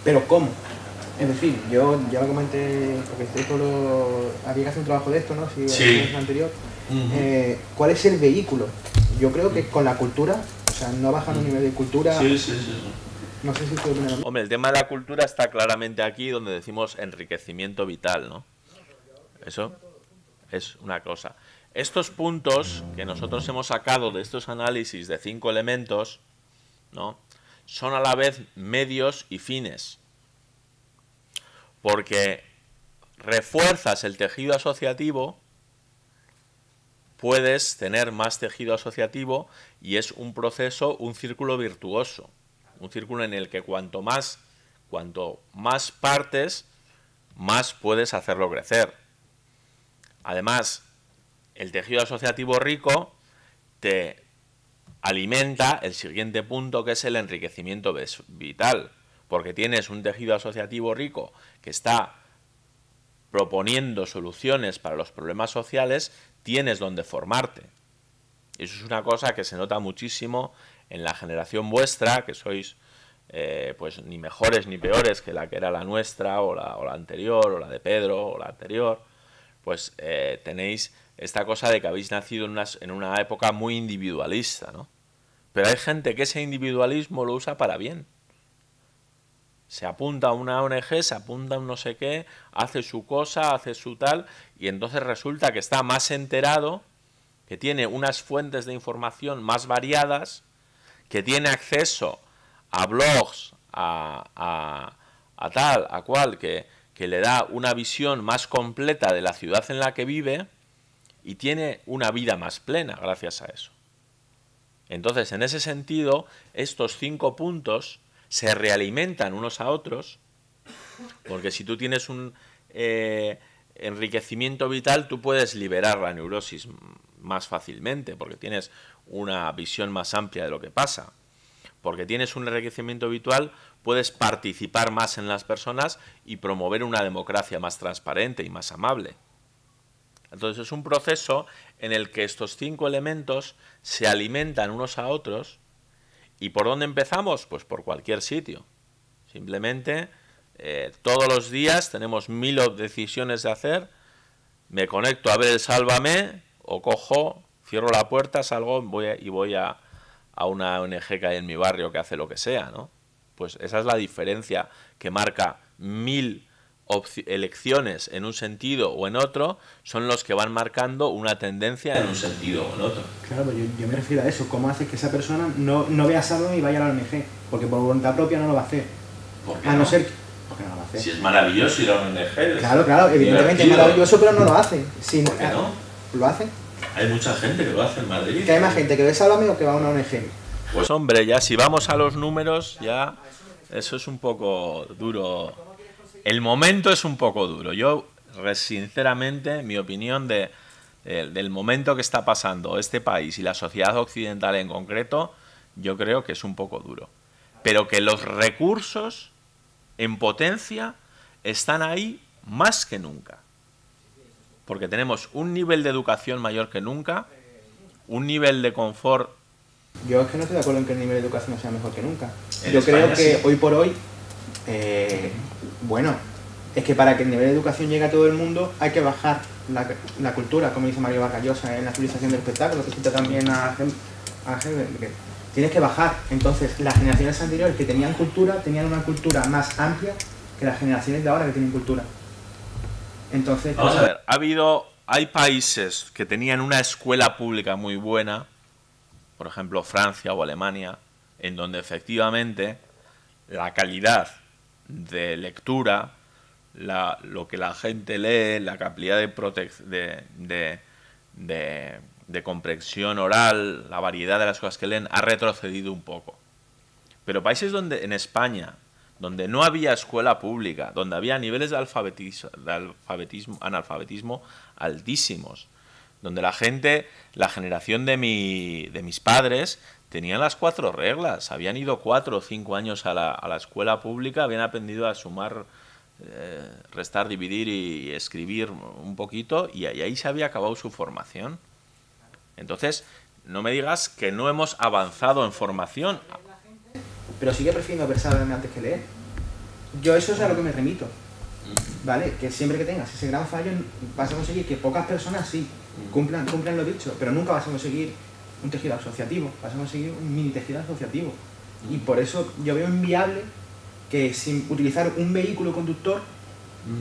pero ¿cómo? Es decir, yo ya lo comenté, porque había que hacer un trabajo de esto, ¿no? Sí. El anterior. ¿Cuál es el vehículo? Yo creo que con la cultura, o sea, no bajan un nivel de cultura. Sí. No sé si usted opina lo mismo. Hombre, el tema de la cultura está claramente aquí donde decimos enriquecimiento vital, ¿no? Eso es una cosa. Estos puntos que nosotros hemos sacado de estos análisis de 5 elementos, ¿no?, son a la vez medios y fines. Porque refuerzas el tejido asociativo, puedes tener más tejido asociativo y es un proceso, un círculo virtuoso. Un círculo en el que cuanto más partes, más puedes hacerlo crecer. Además, el tejido asociativo rico te alimenta el siguiente punto, que es el enriquecimiento vital, porque tienes un tejido asociativo rico que está proponiendo soluciones para los problemas sociales, tienes donde formarte. Eso es una cosa que se nota muchísimo en la generación vuestra, que sois pues ni mejores ni peores que la que era la nuestra, o la anterior, o la de Pedro, o la anterior, pues tenéis esta cosa de que habéis nacido en una época muy individualista, ¿no? Pero hay gente que ese individualismo lo usa para bien. Se apunta a una ONG, se apunta a un no sé qué, hace su cosa, hace su tal, y entonces resulta que está más enterado, que tiene unas fuentes de información más variadas, que tiene acceso a blogs, a tal, a cual, que le da una visión más completa de la ciudad en la que vive y tiene una vida más plena gracias a eso. Entonces, en ese sentido, estos 5 puntos se realimentan unos a otros, porque si tú tienes un enriquecimiento vital, tú puedes liberar la neurosis más fácilmente, porque tienes una visión más amplia de lo que pasa. Porque tienes un enriquecimiento vital, puedes participar más en las personas y promover una democracia más transparente y más amable. Entonces es un proceso en el que estos 5 elementos se alimentan unos a otros. ¿Y por dónde empezamos? Pues por cualquier sitio. Simplemente todos los días tenemos 1000 decisiones de hacer. Me conecto a ver el Sálvame, o cojo, cierro la puerta, salgo y voy a una ONG que hay en mi barrio que hace lo que sea, ¿no? Pues esa es la diferencia que marca 1000 elecciones en un sentido o en otro, son los que van marcando una tendencia en un sentido o en otro. Claro, pues yo me refiero a eso. ¿Cómo haces que esa persona no vea Sálvame y vaya a la ONG? Porque por voluntad propia no lo va a hacer. ¿Por qué a no no? ser... ¿Por qué no lo va a hacer? Si es maravilloso ir a una ONG. Claro, evidentemente es maravilloso, pero no lo hace. ¿Por qué no? ¿Lo hace? Hay mucha gente que lo hace en Madrid. ¿Que hay más gente que ve Sálvame o que va a una ONG? Pues hombre, ya si vamos a los números, ya eso es un poco duro. El momento es un poco duro. Yo, sinceramente, mi opinión del momento que está pasando este país y la sociedad occidental en concreto, yo creo que es un poco duro. Pero que los recursos en potencia están ahí más que nunca. porque tenemos un nivel de educación mayor que nunca, un nivel de confort. Yo es que no estoy de acuerdo en que el nivel de educación sea mejor que nunca. En Yo España creo que sí. hoy por hoy, bueno, es que para que el nivel de educación llegue a todo el mundo hay que bajar la cultura, como dice Mario Vargas Llosa en la civilización del espectáculo, que cita también a Hegel. Tienes que bajar. Entonces, las generaciones anteriores que tenían cultura, tenían una cultura más amplia que las generaciones de ahora que tienen cultura. Entonces, Vamos a ver, hay países que tenían una escuela pública muy buena, por ejemplo Francia o Alemania, en donde efectivamente la calidad de lectura, lo que la gente lee, la capacidad de comprensión oral, la variedad de las cosas que leen, ha retrocedido un poco. Pero países donde, en España, donde no había escuela pública, donde había niveles de analfabetismo altísimos, donde la gente, la generación de mis padres, tenían las 4 reglas, habían ido 4 o 5 años a la escuela pública, habían aprendido a sumar, restar, dividir y escribir un poquito, y ahí se había acabado su formación. Entonces, no me digas que no hemos avanzado en formación. pero sigue prefiriendo pensar antes que leer. Yo eso es a lo que me remito, ¿vale? Que siempre que tengas ese gran fallo vas a conseguir que pocas personas sí cumplan lo dicho, pero nunca vas a conseguir un tejido asociativo, vas a conseguir un mini tejido asociativo. Y por eso yo veo inviable que sin utilizar un vehículo conductor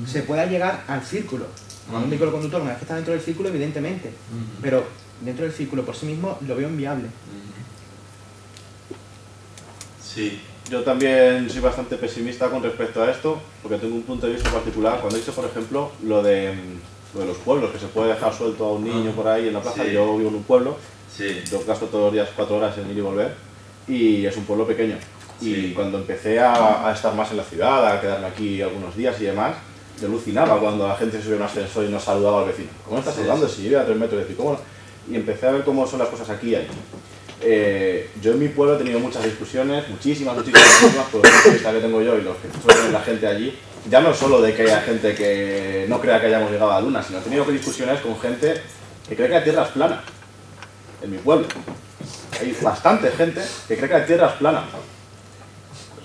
se pueda llegar al círculo. Con un vehículo conductor, una vez que está dentro del círculo, evidentemente, pero dentro del círculo por sí mismo lo veo inviable. Sí. Yo también soy bastante pesimista con respecto a esto, porque tengo un punto de vista particular. Cuando he dicho, por ejemplo, lo de los pueblos, que se puede dejar suelto a un niño por ahí en la plaza. Sí. Yo vivo en un pueblo, Sí. yo gasto todos los días 4 horas en ir y volver, y es un pueblo pequeño. Sí. Y cuando empecé a estar más en la ciudad, a quedarme aquí algunos días y demás, yo alucinaba cuando la gente se subía a un ascensor y no saludaba al vecino. ¿Cómo estás saludando? Si vive a 3 metros de ti, ¿cómo no? Y empecé a ver cómo son las cosas aquí y allí. Yo en mi pueblo he tenido muchas discusiones, muchísimas, por el punto de vista que tengo yo y los que suele tener la gente allí. Ya no solo de que haya gente que no crea que hayamos llegado a la luna, sino he tenido discusiones con gente que cree que la Tierra es plana. En mi pueblo hay bastante gente que cree que la Tierra es plana.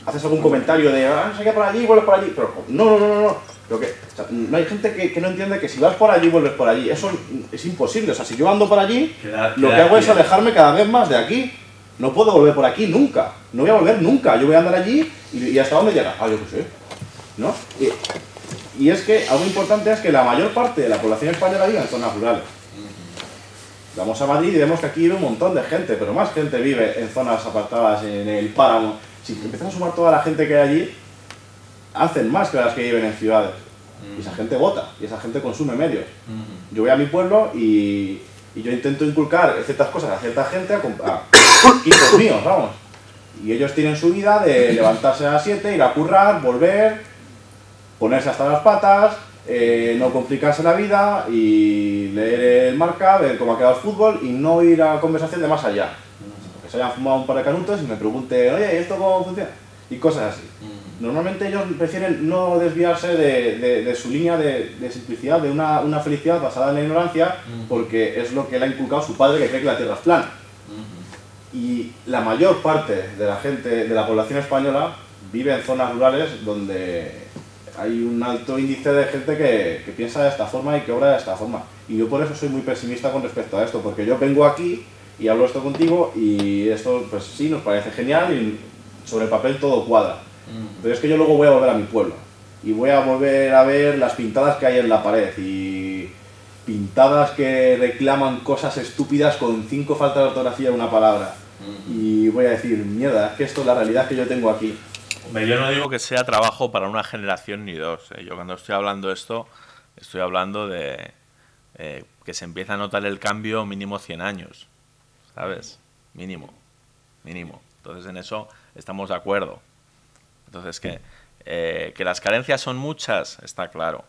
Haces algún comentario de, no sé qué, por allí, vuelves por allí, pero no. Pero que, o sea, no hay gente que no entiende que si vas por allí, vuelves por allí. Eso es imposible. O sea, si yo ando por allí, lo que hago es alejarme cada vez más de aquí. No puedo volver por aquí nunca. No voy a volver nunca. Yo voy a andar allí y ¿hasta dónde llega? Yo qué sé. ¿No? Y es que algo importante es que la mayor parte de la población española vive en zonas rurales. Vamos a Madrid y vemos que aquí vive un montón de gente, pero más gente vive en zonas apartadas, en el páramo. Si empezamos a sumar toda la gente que hay allí, hacen más que las que viven en ciudades. Y esa gente vota, y esa gente consume medios. Yo voy a mi pueblo y yo intento inculcar ciertas cosas a cierta gente, a hijos míos, vamos. Y ellos tienen su vida de levantarse a las 7, ir a currar, volver, ponerse hasta las patas, no complicarse la vida y leer el Marca, ver cómo ha quedado el fútbol y no ir a conversación de más allá. Que se hayan fumado un par de canutos y me pregunten, oye, ¿y esto cómo funciona? Y cosas así. Normalmente ellos prefieren no desviarse de su línea de simplicidad, de una felicidad basada en la ignorancia, porque es lo que le ha inculcado su padre, que cree que la Tierra es plana. Y la mayor parte de la gente, de la población española, vive en zonas rurales donde hay un alto índice de gente que piensa de esta forma y que obra de esta forma. Y yo por eso soy muy pesimista con respecto a esto, porque yo vengo aquí y hablo esto contigo y esto, pues sí, nos parece genial y sobre el papel todo cuadra. Pero es que yo luego voy a volver a mi pueblo y voy a volver a ver las pintadas que hay en la pared y pintadas que reclaman cosas estúpidas con 5 faltas de ortografía en una palabra. Y voy a decir, mierda, es que esto es la realidad que yo tengo aquí. Hombre, yo no digo que sea trabajo para una generación ni dos. Yo cuando estoy hablando esto, estoy hablando de que se empieza a notar el cambio mínimo 100 años, ¿sabes? Mínimo. Entonces en eso estamos de acuerdo. Entonces que las carencias son muchas, está claro.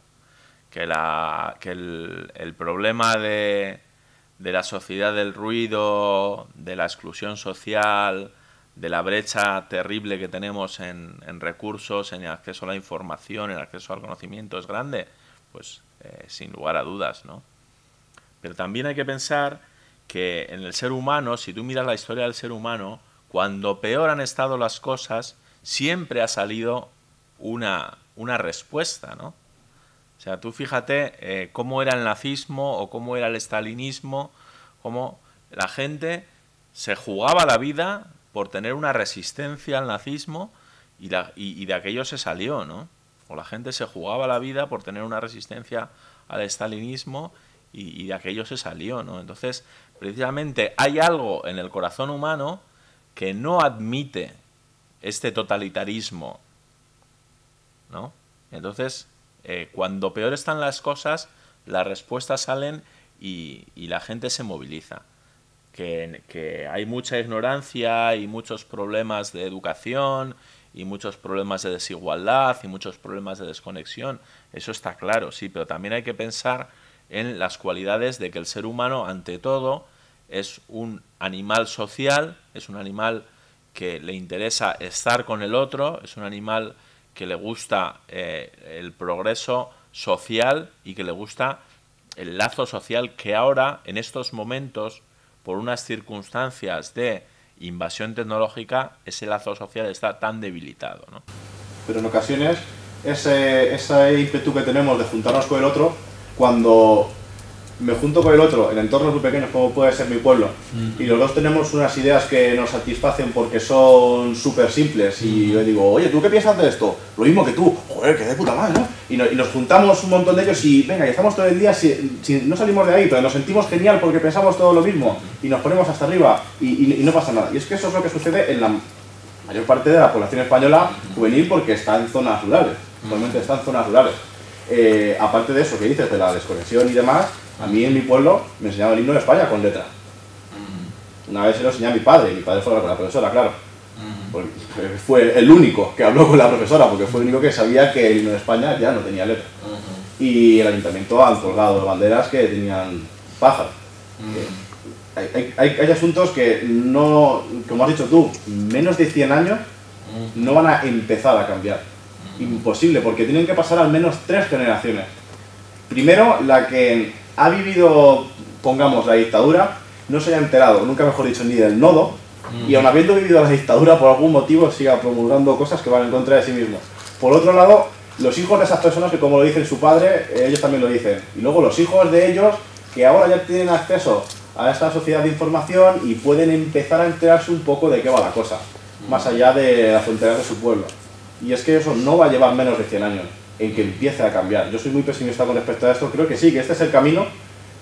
Que el problema de la sociedad del ruido, de la exclusión social, de la brecha terrible que tenemos en recursos, en el acceso a la información, en el acceso al conocimiento es grande. pues sin lugar a dudas, ¿no? Pero también hay que pensar que en el ser humano, si tú miras la historia del ser humano, cuando peor han estado las cosas, siempre ha salido una respuesta, ¿no? O sea, tú fíjate cómo era el nazismo o cómo era el estalinismo, cómo la gente se jugaba la vida por tener una resistencia al nazismo y de aquello se salió, ¿no? O la gente se jugaba la vida por tener una resistencia al estalinismo y de aquello se salió, ¿no? Entonces, precisamente hay algo en el corazón humano que no admite este totalitarismo, ¿no? Entonces, cuando peor están las cosas, las respuestas salen y la gente se moviliza. Que hay mucha ignorancia y muchos problemas de educación y muchos problemas de desigualdad y muchos problemas de desconexión, eso está claro, sí, pero también hay que pensar en las cualidades de que el ser humano, ante todo, es un animal social, es un animal que le interesa estar con el otro, es un animal que le gusta el progreso social y que le gusta el lazo social que ahora, en estos momentos, por unas circunstancias de invasión tecnológica, ese lazo social está tan debilitado, ¿no? Pero en ocasiones, ese ímpetu que tenemos de juntarnos con el otro, cuando me junto con el otro en entornos muy pequeños como puede ser mi pueblo, y los dos tenemos unas ideas que nos satisfacen porque son súper simples, y yo digo, oye, ¿tú qué piensas de esto? Lo mismo que tú, joder, que de puta madre, ¿no? Y nos juntamos un montón de ellos y venga, y estamos todo el día, no salimos de ahí, pero nos sentimos genial porque pensamos todo lo mismo, y nos ponemos hasta arriba, y no pasa nada. Y es que eso es lo que sucede en la mayor parte de la población española juvenil porque está en zonas rurales, actualmente está en zonas rurales. Aparte de eso que dices, de la desconexión y demás, a mí en mi pueblo me enseñaban el himno de España con letra. Una vez se lo enseñé a mi padre fue a hablar con la profesora, claro. Porque fue el único que habló con la profesora, porque fue el único que sabía que el himno de España ya no tenía letra. Y el ayuntamiento han colgado banderas que tenían pájaros. Hay asuntos que no, como has dicho tú, menos de 100 años no van a empezar a cambiar. Imposible, porque tienen que pasar al menos 3 generaciones. Primero, la que ha vivido, pongamos, la dictadura, no se haya enterado, nunca mejor dicho, ni del nodo, y aun habiendo vivido la dictadura, por algún motivo siga promulgando cosas que van en contra de sí mismo. Por otro lado, los hijos de esas personas que, como lo dicen su padre, ellos también lo dicen. Y luego los hijos de ellos, que ahora ya tienen acceso a esta sociedad de información y pueden empezar a enterarse un poco de qué va la cosa, más allá de las fronteras de su pueblo. Y es que eso no va a llevar menos de 100 años en que empiece a cambiar. Yo soy muy pesimista con respecto a esto, creo que sí, que este es el camino,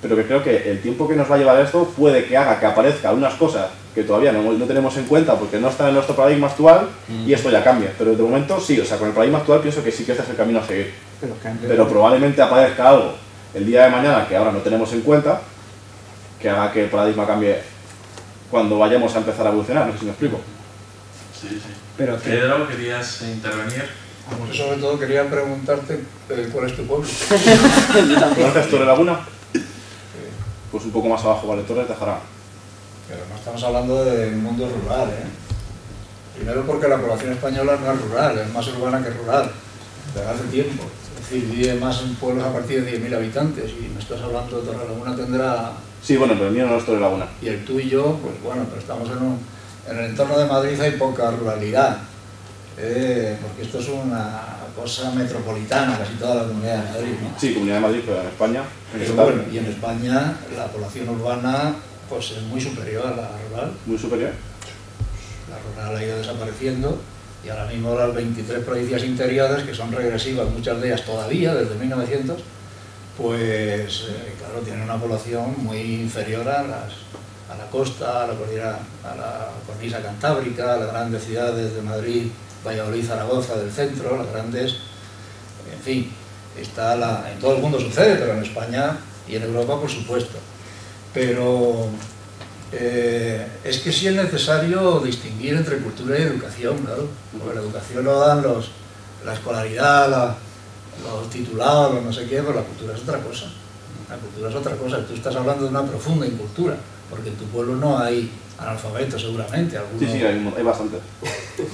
pero que creo que el tiempo que nos va a llevar esto puede que haga que aparezcan unas cosas que todavía no tenemos en cuenta porque no están en nuestro paradigma actual y esto ya cambia. Pero de momento sí, o sea, con el paradigma actual pienso que sí que este es el camino a seguir. Pero probablemente aparezca algo el día de mañana que ahora no tenemos en cuenta, que haga que el paradigma cambie cuando vayamos a empezar a evolucionar, no sé si me explico. Sí, sí. Pero Pedro, ¿querías intervenir? Yo sobre todo quería preguntarte cuál es tu pueblo. ¿Conoces Torrelaguna? Pues un poco más abajo, vale, Torres de Jarama. Pero no estamos hablando de un mundo rural, ¿eh? Primero porque la población española no es rural, es más urbana que rural, desde hace tiempo. Es decir, vive más en pueblos a partir de 10.000 habitantes y me estás hablando de Torrelaguna tendrá... Sí, bueno, pero el mío no es Torrelaguna. Y el tuyo, pues bueno, pero estamos en el entorno de Madrid hay poca ruralidad. Porque esto es una cosa metropolitana, casi toda la Comunidad de Madrid, ¿no? Sí, Comunidad de Madrid, pero en España... Pero bueno, y en España la población urbana pues es muy superior a la rural. ¿Muy superior? La rural ha ido desapareciendo y ahora mismo las 23 provincias interiores, que son regresivas, muchas de ellas todavía, desde 1900, pues claro, tienen una población muy inferior a la costa, a la cordillera, a la cornisa cantábrica, a las grandes ciudades de Madrid, Valladolid, Zaragoza, del centro, las grandes, en fin, en todo el mundo sucede, pero en España y en Europa por supuesto. Pero es que sí es necesario distinguir entre cultura y educación, claro, porque la educación lo dan la escolaridad, los titulados, los no sé qué, pero la cultura es otra cosa. La cultura es otra cosa, tú estás hablando de una profunda incultura, porque en tu pueblo no hay analfabetos seguramente. Algunos... Sí, hay bastantes.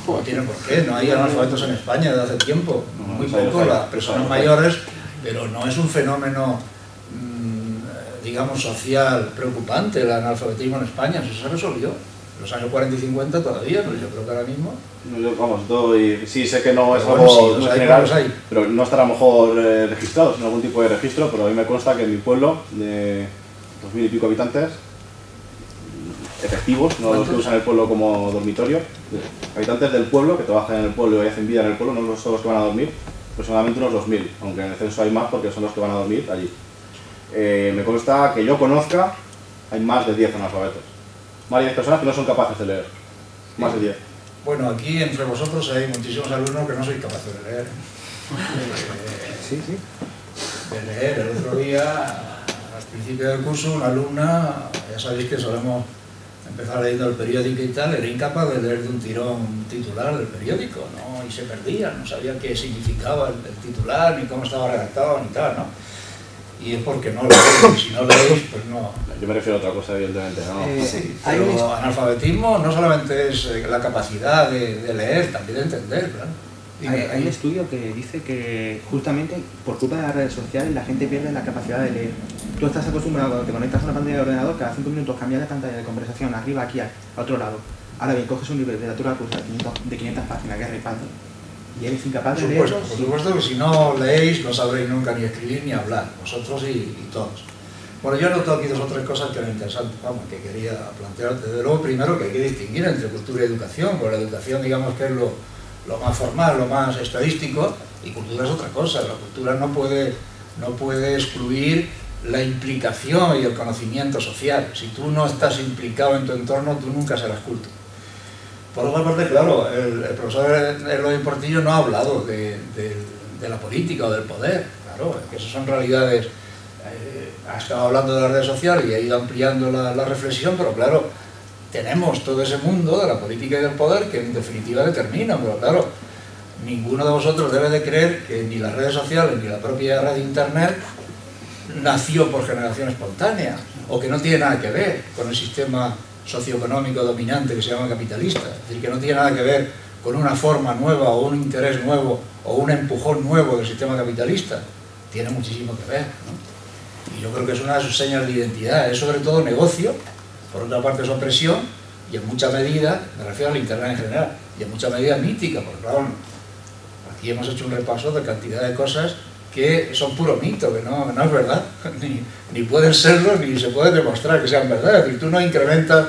No tiene por qué, no hay analfabetos en España desde hace tiempo, muy poco. Las personas mayores pero no es un fenómeno, digamos, social preocupante el analfabetismo en España. Eso se resolvió. En los años 40 y 50 todavía, pero yo creo que ahora mismo... Sí, sé que no es Pero algo bueno, sí, no los hay, general, los hay. pero no estará a lo mejor registrados en algún tipo de registro, pero a mí me consta que en mi pueblo, de 2000 y pico habitantes, efectivos, no los que usan el pueblo como dormitorio, habitantes del pueblo, que trabajan en el pueblo y hacen vida en el pueblo, no son los que van a dormir, aproximadamente unos 2000, aunque en el censo hay más porque son los que van a dormir allí. Me consta que yo conozca, hay más de 10 analfabetos. Más de 10 personas que no son capaces de leer. Más de 10. Bueno, aquí entre vosotros hay muchísimos alumnos que no sois capaces de leer. Sí, sí. De leer. El otro día, al principio del curso, una alumna, ya sabéis que solemos empezar leyendo el periódico y tal, era incapaz de leer de un tirón un titular del periódico, ¿no? Y se perdía, no sabía qué significaba el titular, ni cómo estaba redactado, ni tal, ¿no? Y es porque no leéis, y si no leéis, pues no... Yo me refiero a otra cosa, evidentemente, ¿no? Sí, pero analfabetismo no solamente es la capacidad de leer, también de entender, claro. Hay un estudio que dice que justamente por culpa de las redes sociales la gente pierde la capacidad de leer. Tú estás acostumbrado cuando te conectas a una pantalla de ordenador, cada 5 minutos cambias de pantalla de conversación, arriba, aquí, a otro lado. Ahora bien, coges un libro de literatura cursa de 500 páginas, que es Ripardo, y eres incapaz de leerlo. Por supuesto que si no leéis no sabréis nunca ni escribir ni hablar, vosotros y todos. Bueno, yo he notado aquí dos o tres cosas que eran interesantes, vamos, que quería plantearte. Desde luego, primero, que hay que distinguir entre cultura y educación, porque la educación, digamos que es lo más formal, lo más estadístico, y cultura es otra cosa. La cultura no puede excluir la implicación y el conocimiento social. Si tú no estás implicado en tu entorno, tú nunca serás culto. Por otra parte, claro, el profesor Eloy Portillo no ha hablado de la política o del poder, claro, que esas son realidades. Ha estado hablando de las redes sociales y ha ido ampliando la reflexión, pero claro, tenemos todo ese mundo de la política y del poder que en definitiva determina, pero claro, ninguno de vosotros debe de creer que ni las redes sociales ni la propia red de internet nació por generación espontánea, o que no tiene nada que ver con el sistema socioeconómico dominante que se llama capitalista, es decir, que no tiene nada que ver con una forma nueva o un interés nuevo o un empujón nuevo del sistema capitalista. Tiene muchísimo que ver, ¿no? Y yo creo que es una de sus señas de identidad, es sobre todo negocio, por otra parte es opresión, y en mucha medida, me refiero al internet en general, y en mucha medida mítica, porque claro, aquí hemos hecho un repaso de cantidad de cosas que son puro mito, que no es verdad, ni pueden serlo, ni se puede demostrar que sean verdad. Es decir, tú no incrementas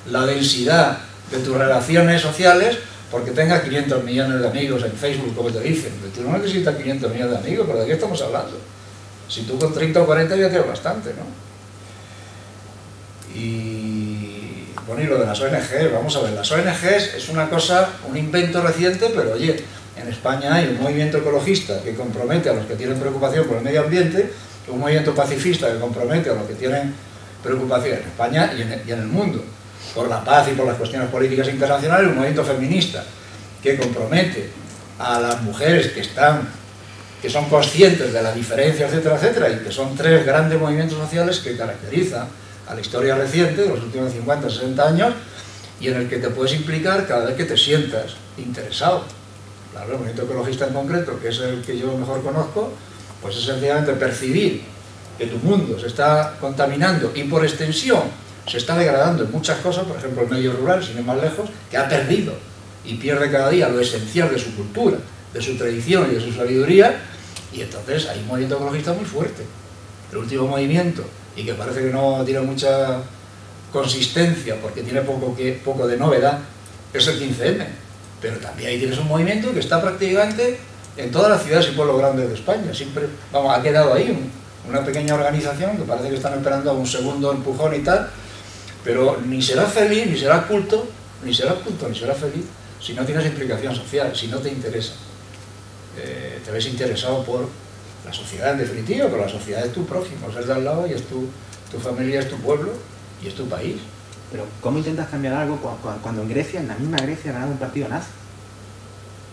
la densidad de tus relaciones sociales porque tengas 500 millones de amigos en Facebook, como te dicen. Tú no necesitas 500 millones de amigos, pero ¿de qué estamos hablando? Si tú con 30 o 40 ya tienes bastante, ¿no? Y bueno, y lo de las ONGs, vamos a ver, las ONGs es una cosa, un invento reciente, pero oye, en España hay un movimiento ecologista que compromete a los que tienen preocupación por el medio ambiente, un movimiento pacifista que compromete a los que tienen preocupación en España y en el mundo por la paz y por las cuestiones políticas internacionales, un movimiento feminista que compromete a las mujeres que son conscientes de la diferencia, etcétera, etcétera, y que son tres grandes movimientos sociales que caracterizan a la historia reciente de los últimos 50, 60 años, y en el que te puedes implicar cada vez que te sientas interesado. Claro, el movimiento ecologista en concreto, que es el que yo mejor conozco, pues es sencillamente percibir que tu mundo se está contaminando y por extensión se está degradando en muchas cosas, por ejemplo el medio rural, sin ir más lejos, que ha perdido y pierde cada día lo esencial de su cultura, de su tradición y de su sabiduría, y entonces hay un movimiento ecologista muy fuerte. El último movimiento, y que parece que no tiene mucha consistencia porque tiene poco de novedad, es el 15M. Pero también ahí tienes un movimiento que está prácticamente en todas las ciudades y pueblos grandes de España. Siempre, vamos, ha quedado ahí una pequeña organización que parece que están esperando un segundo empujón y tal, pero ni serás feliz, ni serás culto, ni serás feliz si no tienes implicación social, si no te interesa. Te ves interesado por la sociedad en definitiva, pero la sociedad es tu prójimo, es el de al lado y es tu familia, es tu pueblo y es tu país. Pero ¿cómo intentas cambiar algo cuando en Grecia, en la misma Grecia, ha ganado un partido nazi?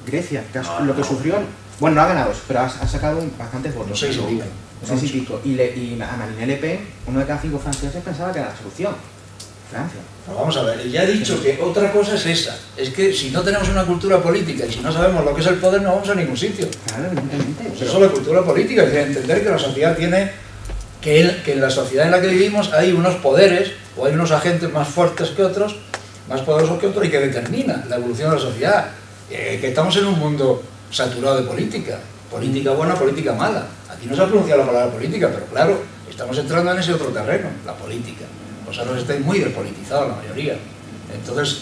Grecia, lo que sufrió... Bueno, no ha ganado, pero ha sacado bastantes votos. No sé si pico. No sé si pico. Y a Marine Le Pen, uno de cada 5 franceses pensaba que era la solución. Francia. Pero vamos a ver, ya he dicho que otra cosa es esa. Es que si no tenemos una cultura política y si no sabemos lo que es el poder, no vamos a ningún sitio. Claro, evidentemente. Pues eso es la cultura política, es decir, entender que la sociedad tiene, que en la sociedad en la que vivimos hay unos poderes o hay unos agentes más fuertes que otros, más poderosos que otros y que determinan la evolución de la sociedad. Que estamos en un mundo saturado de política buena, política mala. Aquí no se ha pronunciado la palabra política, pero claro, estamos entrando en ese otro terreno, la política. Vosotros estáis muy despolitizados, la mayoría. Entonces,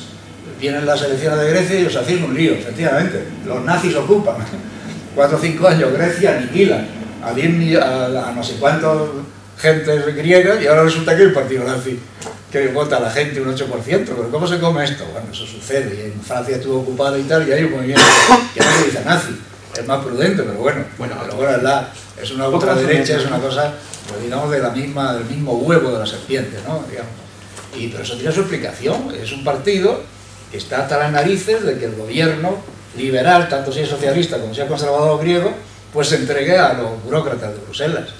vienen las elecciones de Grecia y os hacéis un lío, efectivamente. Los nazis ocupan 4 o 5 años, Grecia aniquilan a no sé cuántos gentes griegas y ahora resulta que el partido nazi que vota a la gente un 8%, pero ¿cómo se come esto? Bueno, eso sucede, y en Francia estuvo ocupado y tal, y hay un movimiento que no se dice nazi, es más prudente, pero bueno, es una ultraderecha, es una cosa, pues digamos, del mismo huevo de la serpiente, ¿no? Digamos. Pero eso tiene su explicación, es un partido que está hasta las narices de que el gobierno liberal, tanto si es socialista como si es conservador griego, pues se entregue a los burócratas de Bruselas.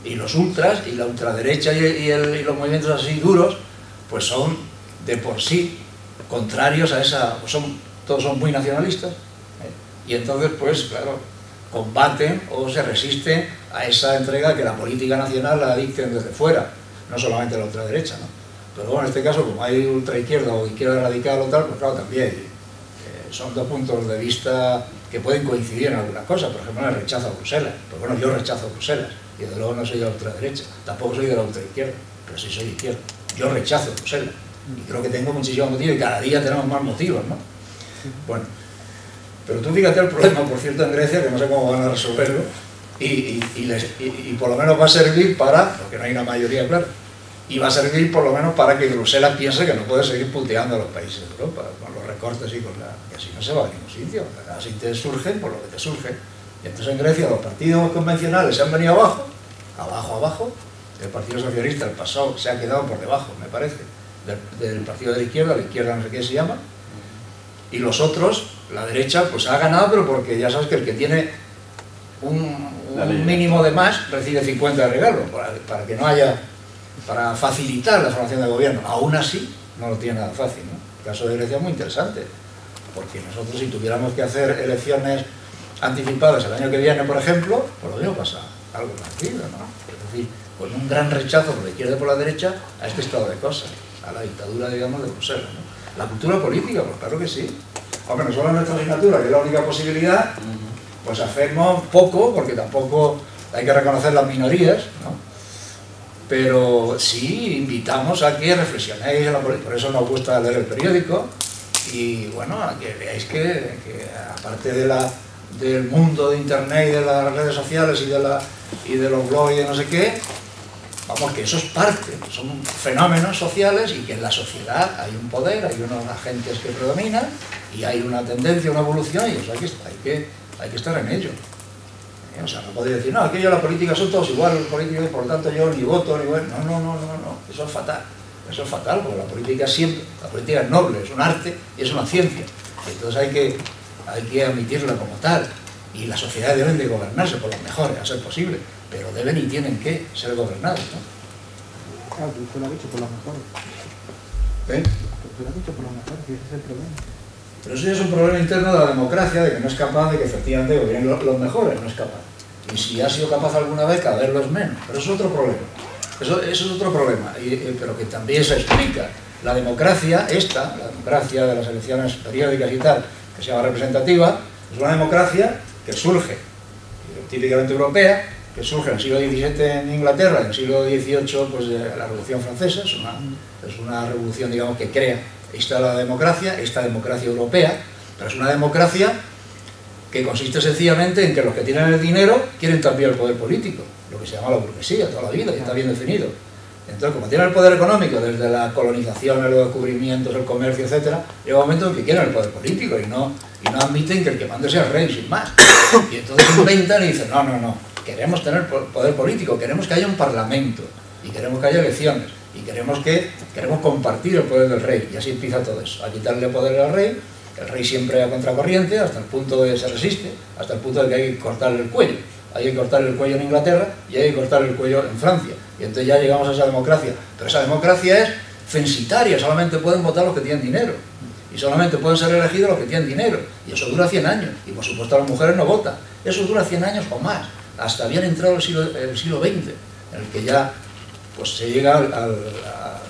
Y los ultras, y la ultraderecha y los movimientos así duros, pues son de por sí contrarios a esa, pues todos son muy nacionalistas, y entonces pues claro, combaten o se resisten a esa entrega que la política nacional la dicten desde fuera, no solamente la ultraderecha, ¿no? Pero bueno, en este caso, como hay ultraizquierda o izquierda radical o tal, pues claro, también son 2 puntos de vista que pueden coincidir en algunas cosas. Por ejemplo, el rechazo a Bruselas. Pues bueno, yo rechazo a Bruselas, y desde luego no soy de la ultraderecha, tampoco soy de la ultraizquierda, pero sí soy de izquierda. Yo rechazo a Bruselas, y creo que tengo muchísimos motivos, y cada día tenemos más motivos, ¿no? Bueno, pero tú fíjate el problema, por cierto, en Grecia, que no sé cómo van a resolverlo, y por lo menos va a servir para, porque no hay una mayoría clara, y va a servir por lo menos para que Bruselas piense que no puede seguir puteando a los países de Europa, con los recortes y que así no se va a ningún sitio, así te surgen por lo que te surge. Y entonces en Grecia los partidos convencionales se han venido abajo, el Partido Socialista, el PASOK, se ha quedado por debajo, me parece, del partido de la izquierda no sé qué se llama, y los otros, la derecha, pues ha ganado, pero porque ya sabes que el que tiene un mínimo de más recibe 50 de regalo, para que no haya, para facilitar la formación del gobierno. Aún así, no lo tiene nada fácil, ¿no? El caso de Grecia es muy interesante, porque nosotros si tuviéramos que hacer elecciones anticipadas el año que viene, por ejemplo, pues lo mismo pasa algo parecido, ¿no? Es decir, con un gran rechazo por la izquierda y por la derecha a este estado de cosas, a la dictadura, digamos, de Bruselas, ¿no? La cultura política, pues claro que sí. Aunque no solo en nuestra asignatura, que es la única posibilidad, pues hacemos poco, porque tampoco hay que reconocer las minorías, ¿no? Pero sí invitamos a que reflexionéis en la política. Por eso nos gusta leer el periódico, y bueno, a que veáis que aparte del mundo de internet y de las redes sociales y de los blogs y de no sé qué, vamos, que eso es parte, son fenómenos sociales, y que en la sociedad hay un poder, hay unos agentes que predominan, y hay una tendencia, una evolución, y eso hay que estar en ello. O sea, no podéis decir, no, aquello la política son todos iguales, los políticos, por lo tanto yo ni voto, ni bueno. No, eso es fatal, porque la política es noble, es un arte y es una ciencia. Y entonces hay que admitirla como tal, y las sociedades deben de gobernarse por los mejores, a ser posible, pero deben y tienen que ser gobernadas, ¿no? Claro, tú lo has dicho por los mejores. Tú lo has dicho por los mejores, que ese es el problema. Pero eso ya es un problema interno de la democracia, de que no es capaz de que efectivamente gobiernen los mejores, no es capaz. Y si ha sido capaz alguna vez, cada vez lo es menos. Pero eso es otro problema. Eso es otro problema, pero que también se explica. La democracia de las elecciones periódicas y tal, que se llama representativa, es una democracia que surge, típicamente europea, que surge en el siglo XVII en Inglaterra, en el siglo XVIII pues, de la Revolución Francesa, es una revolución, digamos, que crea esta democracia europea, pero es una democracia que consiste sencillamente en que los que tienen el dinero quieren también el poder político, lo que se llama la burguesía toda la vida, y está bien definido. Entonces, como tienen el poder económico desde la colonización, los descubrimientos, el comercio, etc., llega un momento en que quieren el poder político y no admiten que el que mande sea el rey, sin más. Y entonces inventan y dicen, no, queremos tener poder político, queremos que haya un parlamento, y queremos que haya elecciones, y queremos compartir el poder del rey, y así empieza todo eso, a quitarle poder al rey, el rey siempre a contracorriente, hasta el punto de que se resiste, hasta el punto de que hay que cortarle el cuello. Hay que cortarle el cuello en Inglaterra y hay que cortarle el cuello en Francia. Y entonces ya llegamos a esa democracia. Pero esa democracia es censitaria, solamente pueden votar los que tienen dinero. Y solamente pueden ser elegidos los que tienen dinero. Y eso dura 100 años. Y por supuesto las mujeres no votan. Eso dura 100 años o más. Hasta bien entrado el siglo XX, en el que ya pues, se llega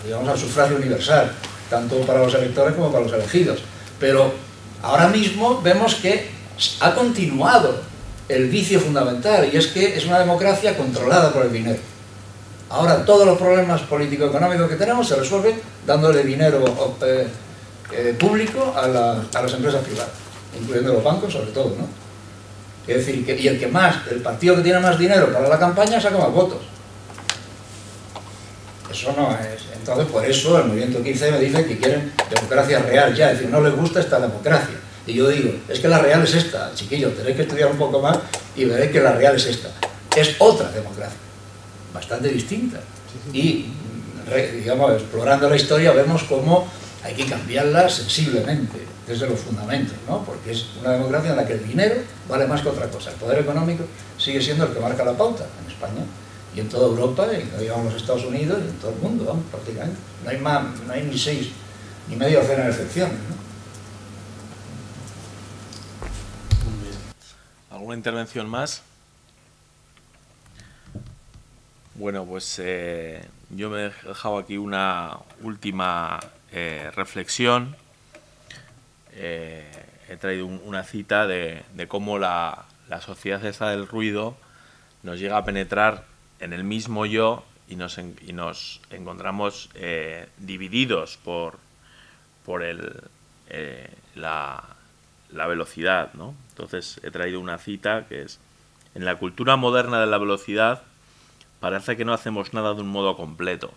digamos, al sufragio universal, tanto para los electores como para los elegidos. Pero ahora mismo vemos que ha continuado el vicio fundamental, y es que es una democracia controlada por el dinero. Ahora todos los problemas político-económicos que tenemos se resuelven dándole dinero público a las empresas privadas, incluyendo los bancos sobre todo, ¿no? Es decir, y el partido que tiene más dinero para la campaña saca más votos. Eso no es. Entonces, por eso el movimiento 15 me dice que quieren democracia real ya, es decir, no les gusta esta democracia. Y yo digo, es que la real es esta, chiquillos, tenéis que estudiar un poco más y veréis que la real es esta. Es otra democracia, bastante distinta. Y, digamos, explorando la historia vemos cómo hay que cambiarla sensiblemente, desde los fundamentos, ¿no? Porque es una democracia en la que el dinero vale más que otra cosa. El poder económico sigue siendo el que marca la pauta en España y en toda Europa, y en los Estados Unidos y en todo el mundo, vamos, prácticamente. No hay ni 6, ni media docena de excepciones, ¿no? ¿Alguna intervención más? Bueno, pues yo me he dejado aquí una última reflexión. He traído una cita de cómo la sociedad esta del ruido nos llega a penetrar en el mismo yo y nos encontramos divididos por la velocidad, ¿no? Entonces he traído una cita que es: en la cultura moderna de la velocidad parece que no hacemos nada de un modo completo.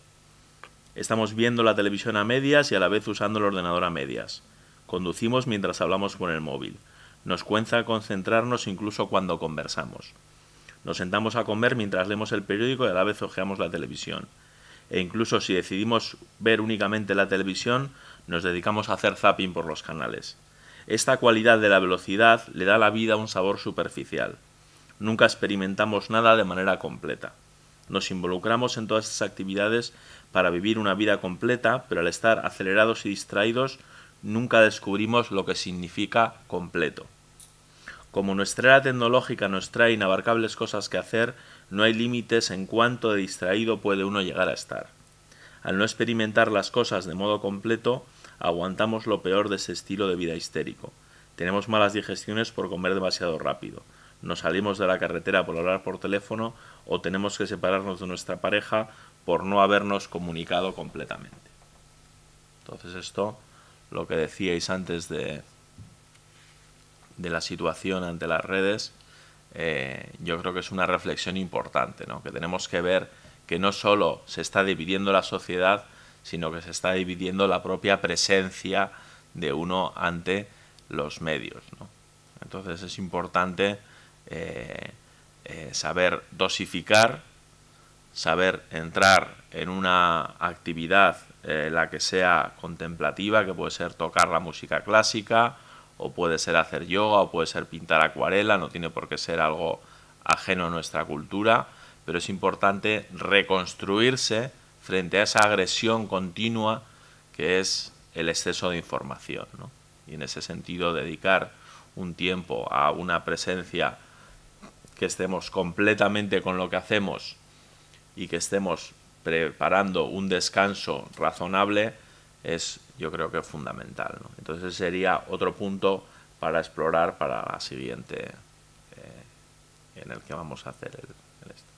Estamos viendo la televisión a medias y a la vez usando el ordenador a medias. Conducimos mientras hablamos con el móvil. Nos cuesta concentrarnos incluso cuando conversamos. Nos sentamos a comer mientras leemos el periódico y a la vez hojeamos la televisión. E incluso si decidimos ver únicamente la televisión, nos dedicamos a hacer zapping por los canales. Esta cualidad de la velocidad le da a la vida un sabor superficial. Nunca experimentamos nada de manera completa. Nos involucramos en todas estas actividades para vivir una vida completa, pero al estar acelerados y distraídos, nunca descubrimos lo que significa completo. Como nuestra era tecnológica nos trae inabarcables cosas que hacer, no hay límites en cuánto de distraído puede uno llegar a estar. Al no experimentar las cosas de modo completo, aguantamos lo peor de ese estilo de vida histérico. Tenemos malas digestiones por comer demasiado rápido. Nos salimos de la carretera por hablar por teléfono o tenemos que separarnos de nuestra pareja por no habernos comunicado completamente. Entonces esto, lo que decíais antes de la situación ante las redes, yo creo que es una reflexión importante, ¿no? Que tenemos que ver que no solo se está dividiendo la sociedad, sino que se está dividiendo la propia presencia de uno ante los medios, ¿no? Entonces es importante saber dosificar, saber entrar en una actividad la que sea contemplativa, que puede ser tocar la música clásica, o puede ser hacer yoga, o puede ser pintar acuarela, no tiene por qué ser algo ajeno a nuestra cultura, pero es importante reconstruirse frente a esa agresión continua que es el exceso de información, ¿no? Y en ese sentido dedicar un tiempo a una presencia que estemos completamente con lo que hacemos y que estemos preparando un descanso razonable es, yo creo que fundamental, ¿no? Entonces sería otro punto para explorar para la siguiente en el que vamos a hacer el esto.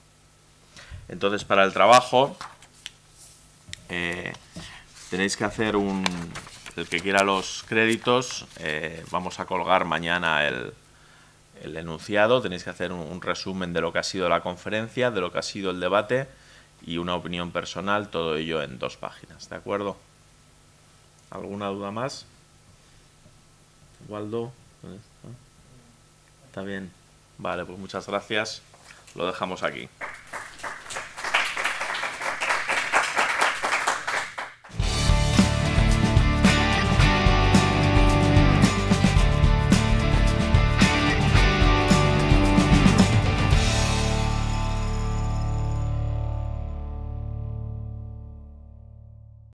Entonces para el trabajo tenéis que hacer el que quiera los créditos, vamos a colgar mañana el enunciado, tenéis que hacer un resumen de lo que ha sido la conferencia, de lo que ha sido el debate y una opinión personal, todo ello en 2 páginas, ¿de acuerdo? ¿Alguna duda más? Waldo, ¿dónde está? ¿Está bien? Vale, pues muchas gracias, lo dejamos aquí.